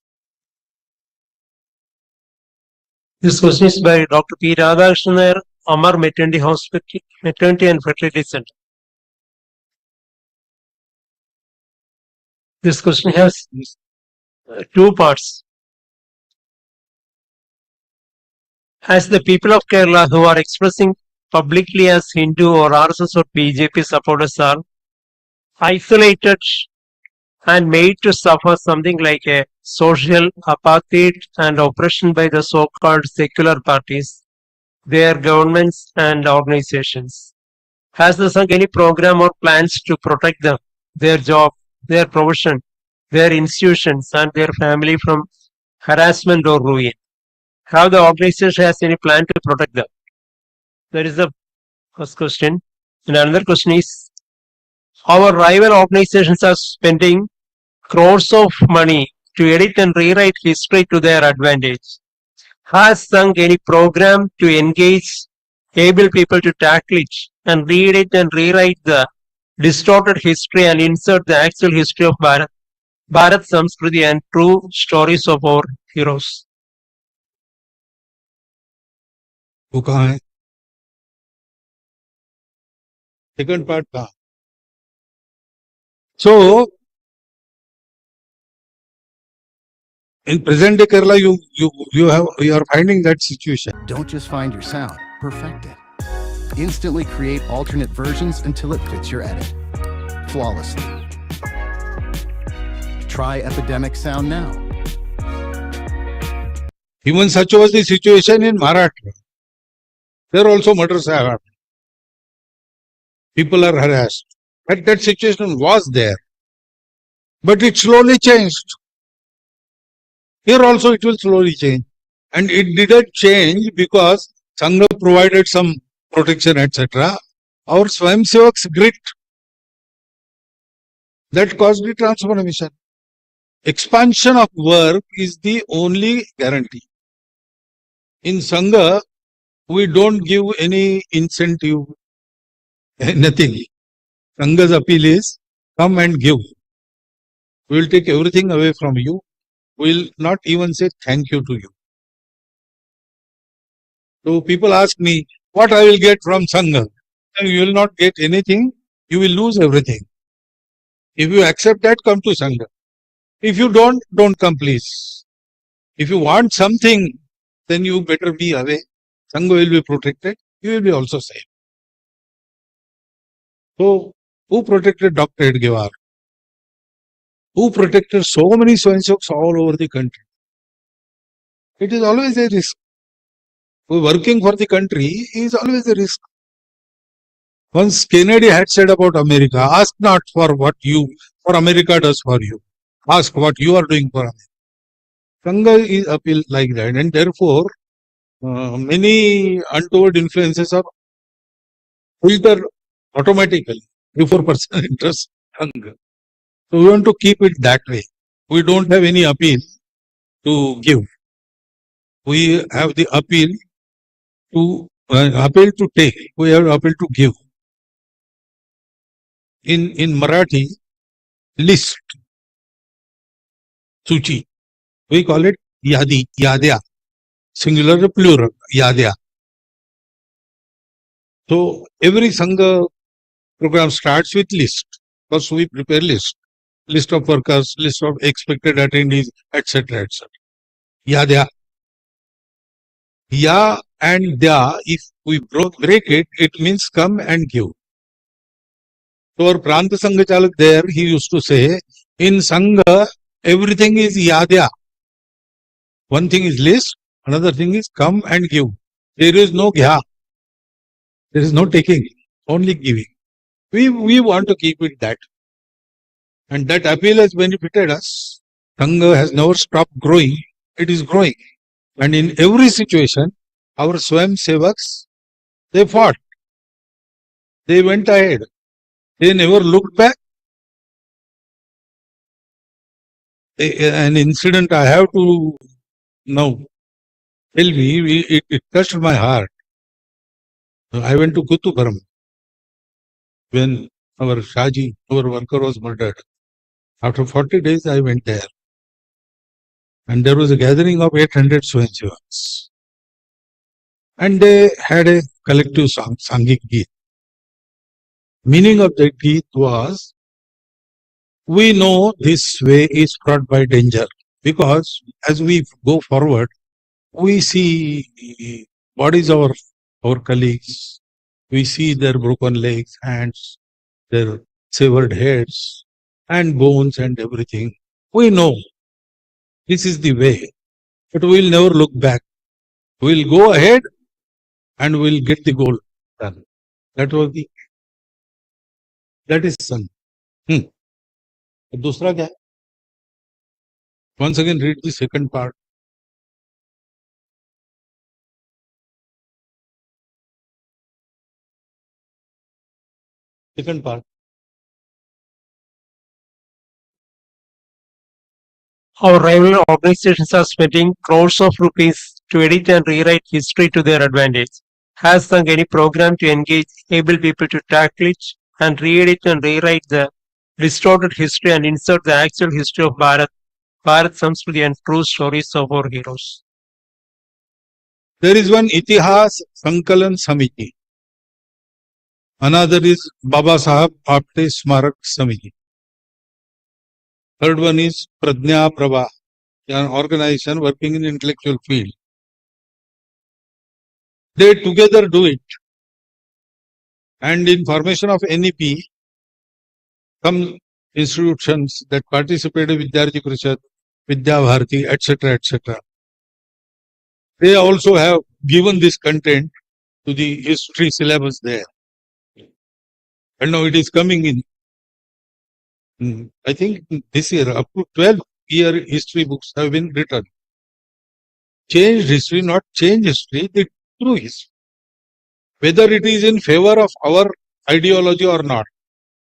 This question is by Dr. P. Radhakrishnan, Amar Maternity Hospital, Maternity and Fertility Center. This question has two parts. As the people of Kerala who are expressing publicly as Hindu or RSS or BJP supporters are isolated and made to suffer something like a social apartheid and oppression by the so-called secular parties, their governments and organizations. Has the Sangh any program or plans to protect them, their job, their profession, their institutions and their family from harassment or ruin? Have the organization has any plan to protect them? That is the first question. And another question is, our rival organizations are spending crores of money to edit and rewrite history to their advantage. Has Sangh any program to engage able people to tackle it and read it and rewrite the distorted history and insert the actual history of Bharat Samskriti and true stories of our heroes? वो कहाँ है? Second part कहाँ? So in present day Kerala, you are finding that situation. Don't just find your sound, perfect it. Instantly create alternate versions until it fits your edit. Flawlessly. Try Epidemic Sound now. Even such was the situation in Maharashtra. There also murders have happened. People are harassed. That situation was there. But it slowly changed. Here also it will slowly change. And it didn't change because Sangha provided some protection, etc. Our Swayamsevak's grit, that caused the transformation. Expansion of work is the only guarantee. In Sangha, we don't give any incentive, nothing. Sangha's appeal is, come and give. We will take everything away from you. We will not even say thank you to you. So people ask me, what I will get from Sangha? And you will not get anything, you will lose everything. If you accept that, come to Sangha. If you don't come please. If you want something, then you better be away. Sangha will be protected, you will be also safe. So, who protected Dr. Edgewar? Who protected so many Swayamsevaks all over the country? It is always a risk. Working for the country is always a risk. Once Kennedy had said about America, ask not for what America does for you. Ask what you are doing for America. Sangha is appeal like that, and therefore many untoward influences are filtered automatically before person enters Sangha. So we want to keep it that way. We don't have any appeal to give. We have the appeal to take. We have appeal to give. In Marathi, list, suchi. We call it yadi, yadya. Singular, plural, yadya. So every Sangha program starts with list. First we prepare list of workers, list of expected attendees, etc., etc. Yadya. Ya and dya, if we break it, it means come and give. So our Prant Sangha Chalak there, he used to say, in Sangha, everything is yadya. One thing is list, another thing is come and give. There is no gya. There is no taking, only giving. We want to keep it that. And that appeal has benefited us. Sangha has never stopped growing. It is growing. And in every situation, our Swayam Sevaks, they fought. They went ahead. They never looked back. An incident I have to now tell me, it touched my heart. I went to Kutuparam when our Shaji, our worker, was murdered. After 40 days, I went there. And there was a gathering of 800 Swayamsevaks. And they had a collective song, Sangik Geet. Meaning of that Geet was, we know this way is fraught by danger. Because as we go forward, we see bodies of our colleagues. We see their broken legs, hands, their severed heads, and bones and everything. We know this is the way, but we'll never look back. We'll go ahead and we'll get the goal done. That is Sangh. दूसरा क्या है? Once again read the second part. Second part. Our rival organizations are spending crores of rupees to edit and rewrite history to their advantage. Has Sangh any program to engage able people to tackle it and re-edit and rewrite the distorted history and insert the actual history of Bharat, Samskriti and true stories of our heroes? There is one Itihas Sankalan Samiti. Another is Baba Sahab Apte Smarak Samiti. Third one is Pradnya Prabha, an organization working in intellectual field. They together do it. And in formation of NEP, some institutions that participated with Vidyarthi Parishad, Vidya Bharati, etc., etc. They also have given this content to the history syllabus there. And now it is coming in. I think this year, up to 12-year history books have been written. Changed history, not change history, the true history. Whether it is in favor of our ideology or not.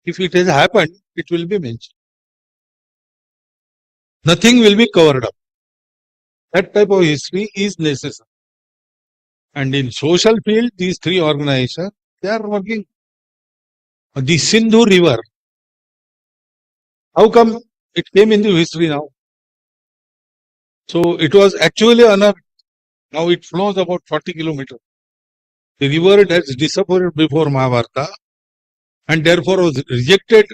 If it has happened, it will be mentioned. Nothing will be covered up. That type of history is necessary. And in social field, these three organizations, they are working. The Sindhu River. How come it came into history now? So it was actually unearthed. Now it flows about 40 kilometers. The river has disappeared before Mahabharata and therefore was rejected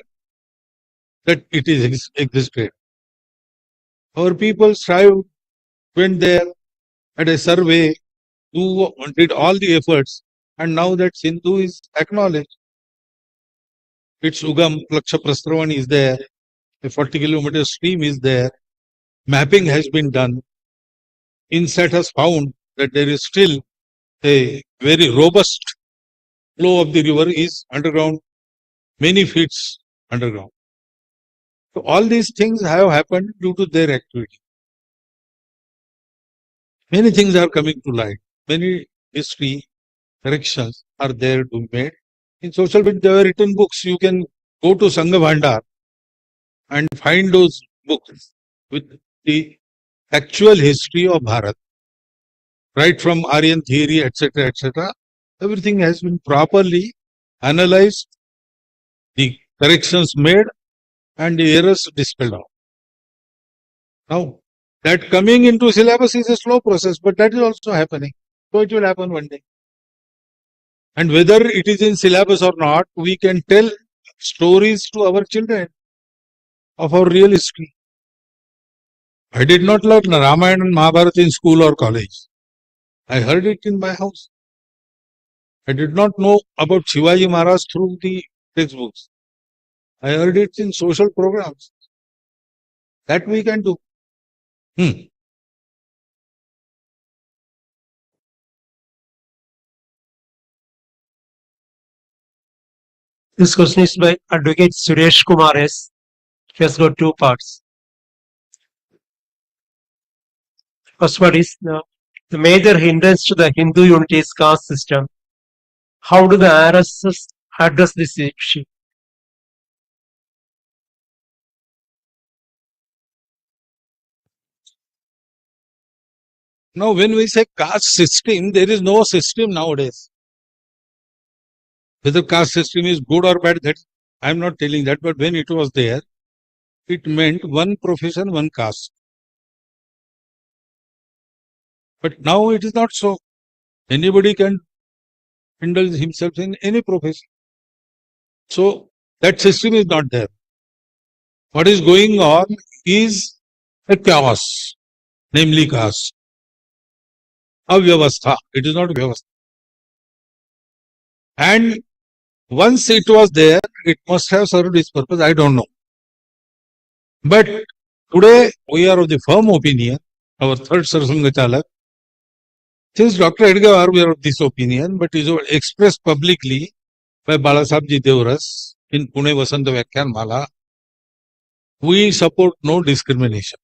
that it is existed. Our people went there, had a survey, did all the efforts, and now that Sindhu is acknowledged. Its Ugam, Laksha Prastravani is there, a 40-kilometer stream is there, mapping has been done. INSAT has found that there is still a very robust flow of the river is underground, many feet underground. So all these things have happened due to their activity. Many things are coming to light. Many history corrections are there to be made. In social media, there are written books. You can go to Sangha Bhandar and find those books with the actual history of Bharat. Right from Aryan theory, etc., etc. Everything has been properly analyzed, the corrections made, and the errors dispelled out. Now, that coming into syllabus is a slow process, but that is also happening. So it will happen one day. And whether it is in syllabus or not, we can tell stories to our children of our real history. I did not learn Ramayana and Mahabharata in school or college. I heard it in my house. I did not know about Shivaji Maharaj through the textbooks. I heard it in social programs. That we can do. This question is by Advocate Suresh Kumar S. It has got two parts. First part is the major hindrance to the Hindu unity is caste system. How do the RSS address this issue? Now, when we say caste system, there is no system nowadays. Whether caste system is good or bad, that I am not telling that, but when it was there, it meant one profession, one caste. But now it is not so. Anybody can indulge himself in any profession. So that system is not there. What is going on is a chaos, namely caste. Avyavastha. It is not vyavastha. And once it was there, it must have served its purpose. I don't know. But today we are of the firm opinion, our third Sarsanga Chalak, since Dr. Edgar we are of this opinion, but is expressed publicly by Balasabji Devras in Pune Vasanta Vyakhyan Mala, we support no discrimination.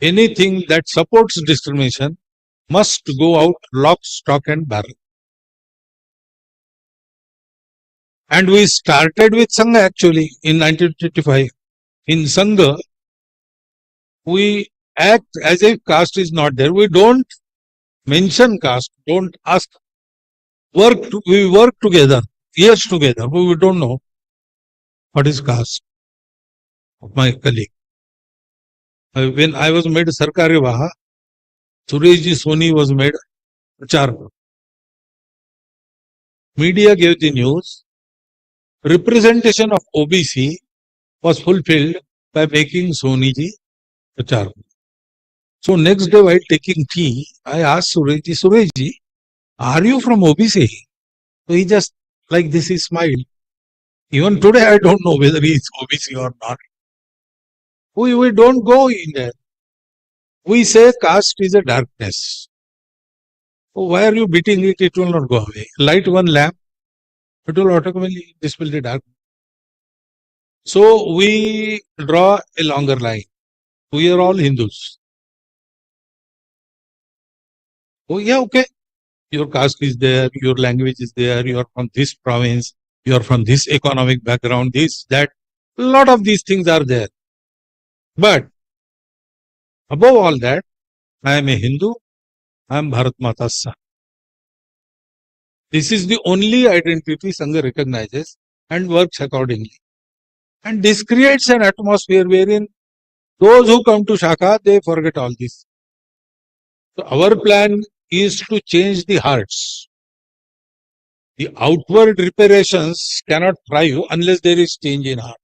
Anything that supports discrimination must go out lock, stock and barrel. And we started with Sangha actually in 1955. In Sangha, we act as if caste is not there. We don't mention caste, don't ask. We work together, years together, but we don't know what is caste of my colleague. When I was made Sarkari Vaha, Sureshji Soni was made Prachar. Media gave the news. Representation of OBC was fulfilled by making Soniji Prachar. So next day while taking tea, I asked Sureshji, are you from OBC? So he just like this, he smiled. Even today I don't know whether he is OBC or not. We don't go in there. We say caste is a darkness. So why are you beating it? It will not go away. Light one lamp, it will automatically dispel the darkness. So we draw a longer line. We are all Hindus. Oh yeah, okay. Your caste is there, your language is there, you are from this province, you are from this economic background, this, that. A lot of these things are there. But above all that, I am a Hindu, I am Bharat Mata's son. This is the only identity Sangha recognizes and works accordingly. And this creates an atmosphere wherein those who come to Shaka, they forget all this. So our plan is to change the hearts. The outward reparations cannot thrive unless there is change in heart.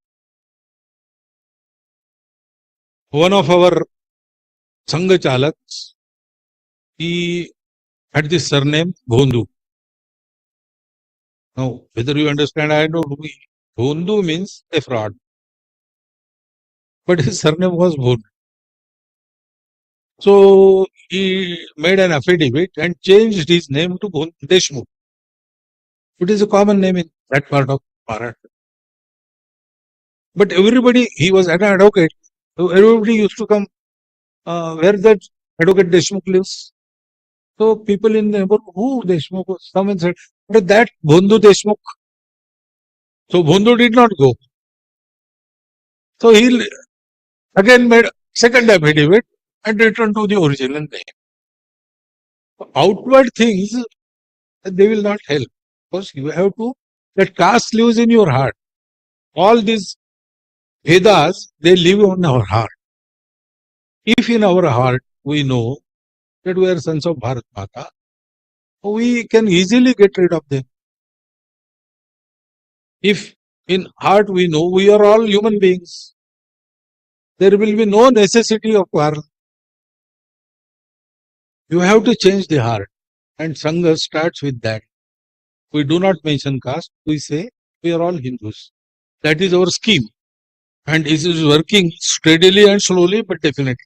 One of our Sangha Chalaks, he had this surname Bhondu. Now, whether you understand, I don't know. Bhondu means a fraud. But his surname was Bhondu. So he made an affidavit and changed his name to Deshmukh. It is a common name in that part of Maharashtra. But everybody, he was an advocate. So everybody used to come where that advocate Deshmukh lives. So people in the neighborhood, who Deshmukh? Someone said, but that Bhondu Deshmukh. So Bhondu did not go. So he again made second affidavit and returned to the original name. Outward things, they will not help. Because you have to, that caste lives in your heart. All these Vedas, they live on our heart. If in our heart we know that we are sons of Bharat Mata, we can easily get rid of them. If in heart we know we are all human beings, there will be no necessity of quarrel. You have to change the heart. And Sangha starts with that. We do not mention caste. We say we are all Hindus. That is our scheme. And it is working steadily and slowly, but definitely.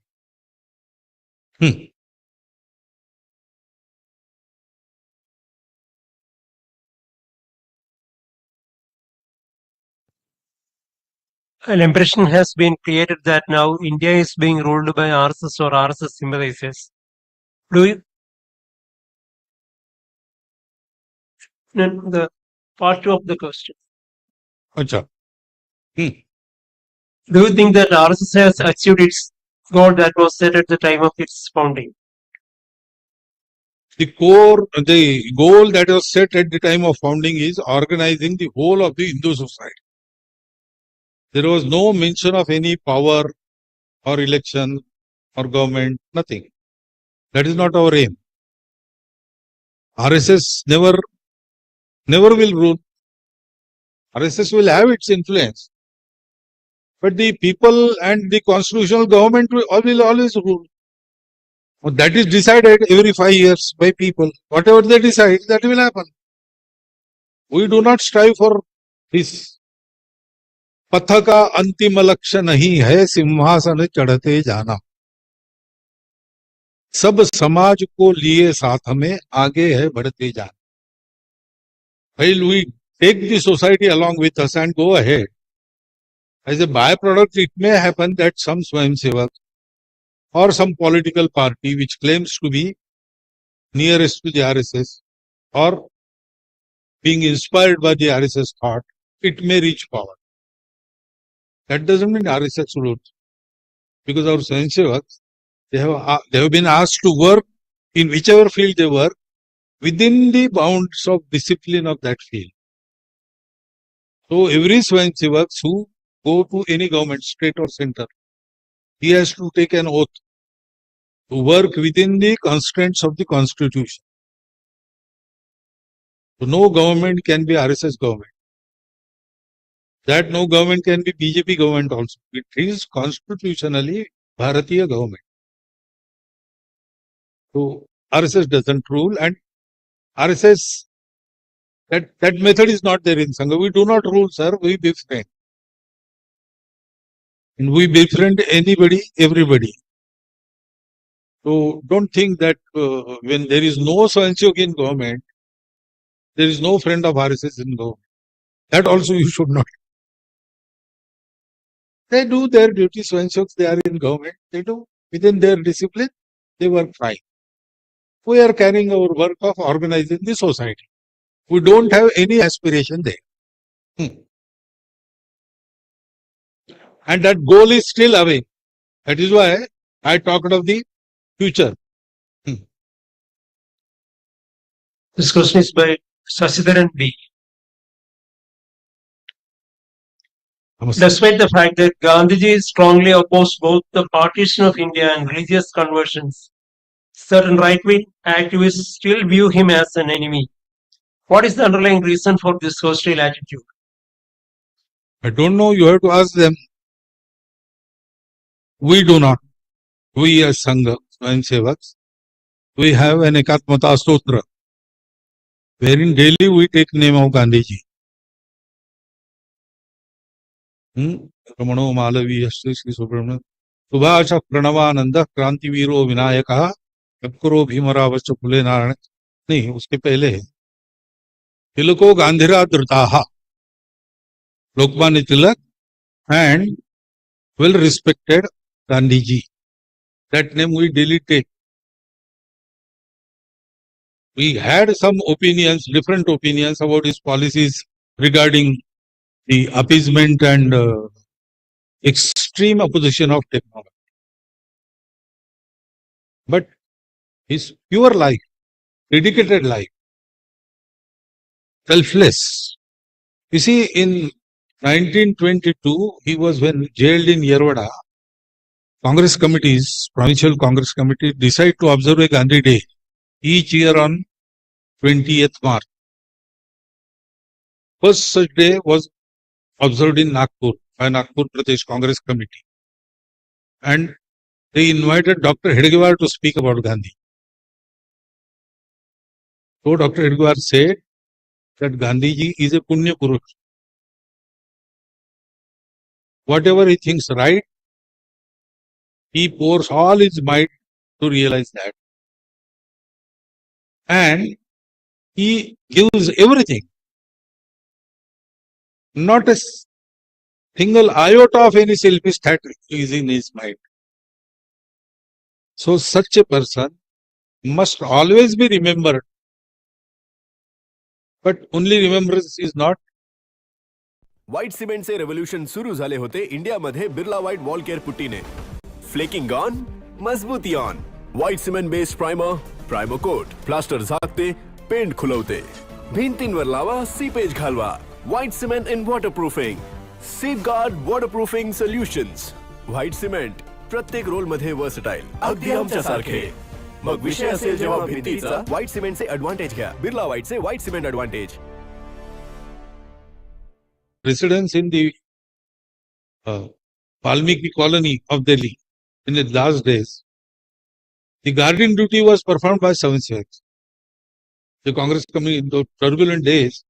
An impression has been created that now India is being ruled by RSS or RSS sympathizers. Do you? No, the part two of the question. Acha. Do you think that RSS has achieved its goal that was set at the time of its founding? The goal that was set at the time of founding is organizing the whole of the Hindu society. There was no mention of any power or election or government, nothing. That is not our aim. RSS never will rule. RSS will have its influence. But the people and the constitutional government will always rule. That is decided every 5 years by people. Whatever they decide, that will happen. We do not strive for this. पथ का अंतिम लक्ष्य नहीं है सिंहासन चढ़ते जाना. सब समाज को लिए साथ में आगे है बढ़ते जाना. While we take the society along with us and go ahead, as a byproduct, it may happen that some Swayamsevak or some political party which claims to be nearest to the RSS or being inspired by the RSS thought, it may reach power. That doesn't mean RSS will, because our Swayamsevaks, they have been asked to work in whichever field they work within the bounds of discipline of that field. So every Swayamsevak who go to any government, state or center, he has to take an oath to work within the constraints of the constitution. So no government can be RSS government. That no government can be BJP government also. It is constitutionally Bharatiya government. So RSS doesn't rule, and RSS, that method is not there in Sangha. We do not rule, sir. We befriend. And we befriend anybody, everybody. So don't think that when there is no Swayamsevak in government, there is no friend of RSS in government. That also you should not. They do their duty, Swayamsevaks, they are in government. They do within their discipline, they work fine. We are carrying our work of organizing the society. We don't have any aspiration there. And that goal is still away. That is why I talked of the future. This question is by Sasidharan B. Despite the fact that Gandhiji strongly opposed both the partition of India and religious conversions, certain right-wing activists still view him as an enemy. What is the underlying reason for this hostile attitude? I don't know, you have to ask them. We do not. We as Sangha, Swayamsevaks, we have an Ekatmata Sutra, wherein daily we take name of Gandhiji. रमणो Malviya Shri Subrahmanya Subhash Pranavananda क्रांतिवीरो Vinayak करो भीमरावच फुले नारायण. नहीं, उसके पहले है तिलको गांधीरा धृता, Lokmanya Tilak and well respected Gandhiji. That name we daily take. We had some opinions, different opinions about his policies regarding the appeasement and extreme opposition of technology. But his pure life, dedicated life, selfless. You see, in 1922, he was when jailed in Yerwada. Congress committees, provincial Congress committee, decide to observe a Gandhi Day each year on 20th March. First such day was observed in Nagpur by Nagpur Pradesh Congress Committee. And they invited Dr. Hedgewar to speak about Gandhi. So Dr. Hedgewar said that Gandhiji is a Punya Purush. whatever he thinks right, he pours all his might to realize that. And he gives everything. Not a single iota of any selfish thought is in his mind. So such a person must always be remembered. But only remembrance is not. White सिमेंटचे revolution सुरू झाले होते इंडियामध्ये Birla white wall care पुट्टीने. Flaking on, मजबूती on. White cement based primer coat, plaster झाकते, paint खुलवते. भिंतींवर लावा, सीपेज घालवा. White cement in waterproofing. Safeguard waterproofing solutions. White cement प्रत्येक रोल मध्ये वर्सटाईल, अगदी आमच्यासारखे. मग विषय असेल जेव्हा भिंतीचा, व्हाईट सिमेंटचे ॲडव्हान्टेज घ्या. बिर्ला व्हाईटचे white cement advantage. Residents in the Valmiki colony of Delhi in the last days, the guarding duty was performed by 7-6. The Congress committee, in the turbulent days,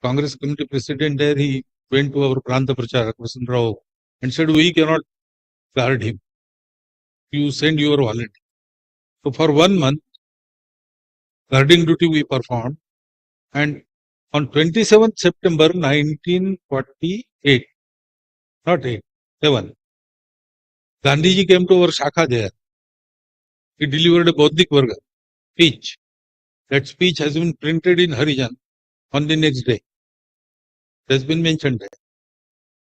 Congress committee president there, he went to our Pranta Pracharak, Vasan Rao, and said, we cannot guard him. You send your volunteer. So for 1 month, guarding duty we performed, and on 27th September 1948, not 8, 7, Gandhiji came to our Shakha there. He delivered a Bodhik Varga speech. That speech has been printed in Harijan on the next day. It has been mentioned there.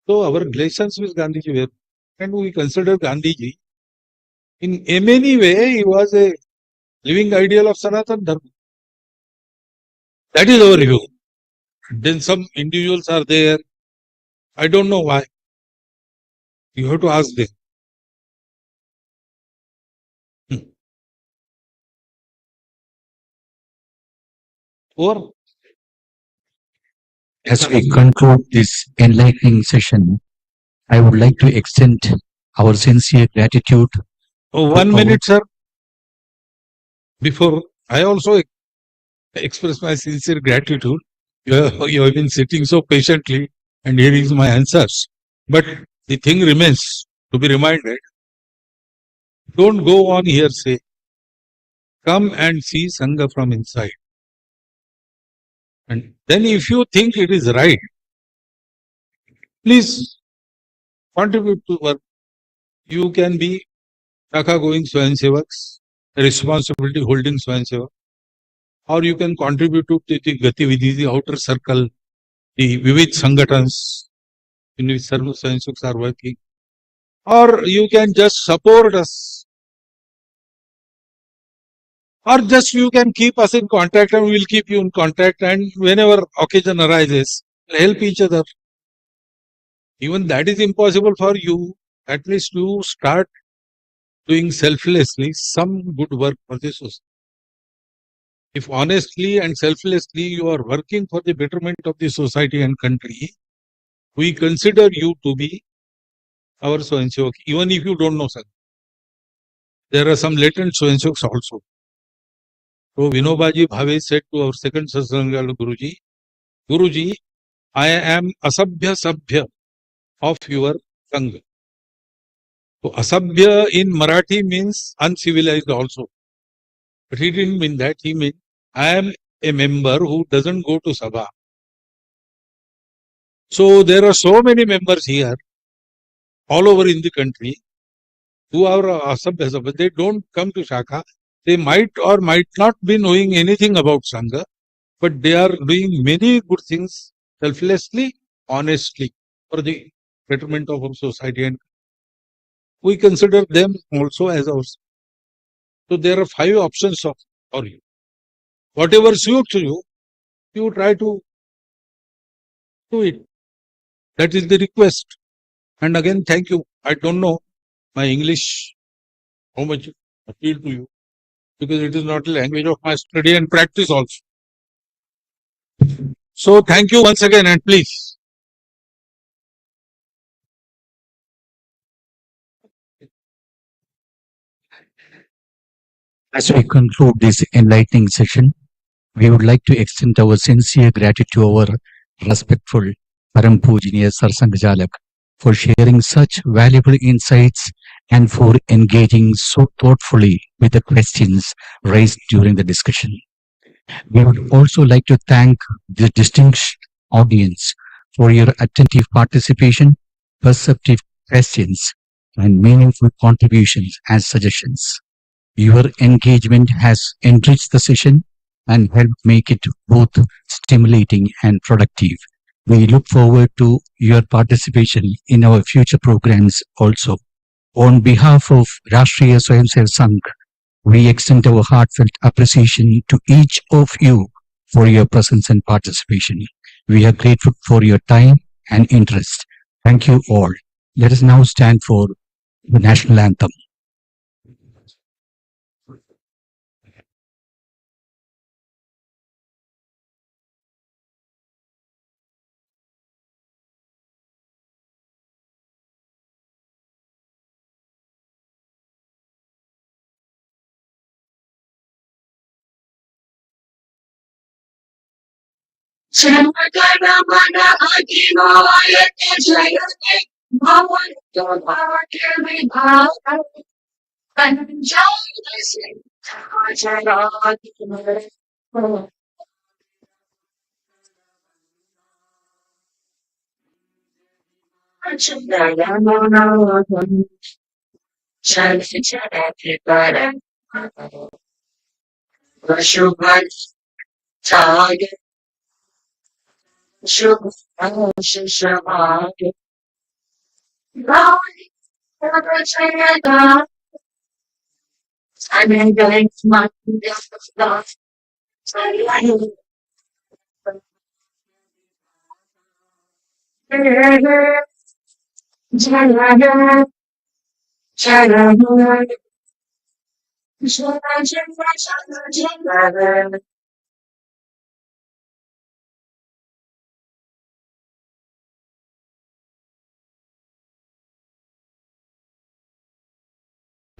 So our relations with Gandhiji were, and we consider Gandhiji in many way, he was a living ideal of Sanatana Dharma. That is our view. Then some individuals are there. I don't know why. You have to ask them. Or as we conclude this enlightening session, I would like to extend our sincere gratitude. 1 minute, sir. Before I also express my sincere gratitude. You have been sitting so patiently and hearing my answers. But the thing remains to be reminded. Don't go on hearsay. Come and see Sangha from inside. And then if you think it is right, please contribute to work. You can be Shakha going Swayamsevaks, responsibility holding Swayamsevak. Or you can contribute to the Gatividhi, the outer circle, the Vivid Sangatans in which Sarva Swayamsevaks are working. Or you can just support us. Or just you can keep us in contact and we will keep you in contact, and whenever occasion arises, help each other. Even that is impossible for you. At least you start doing selflessly some good work for the society. If honestly and selflessly you are working for the betterment of the society and country, we consider you to be our Swayamsevak, even if you don't know Sangha. There are some latent Swayamsevaks also. So Vinobaji Bhave said to our second Satsanga Guruji, Guruji, I am Asabhya Sabhya of your Sangha. So Asabhya in Marathi means uncivilized also. But he didn't mean that. He meant I am a member who doesn't go to Sabha. So there are so many members here, all over in the country, who are Asabhya Sabha. They don't come to Shakha. They might or might not be knowing anything about Sangha, but they are doing many good things selflessly, honestly, for the betterment of our society, and we consider them also as ours. So there are 5 options for you. Whatever suits you, you try to do it. That is the request. And again, thank you. I don't know my English, how much appeal to you, because it is not a language of my study and practice also. So thank you once again, and please. As we conclude this enlightening session, we would like to extend our sincere gratitude to our respectful Param Pujaniya Sarsang Jalak for sharing such valuable insights and for engaging so thoughtfully with the questions raised during the discussion. We would also like to thank the distinguished audience for your attentive participation, perceptive questions, and meaningful contributions and suggestions. Your engagement has enriched the session and helped make it both stimulating and productive. We look forward to your participation in our future programs also. On behalf of Rashtriya Swayamsevak Sangh, we extend our heartfelt appreciation to each of you for your presence and participation. We are grateful for your time and interest. Thank you all. Let us now stand for the national anthem.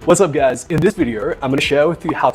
What's up guys? In this video, I'm going to share with you how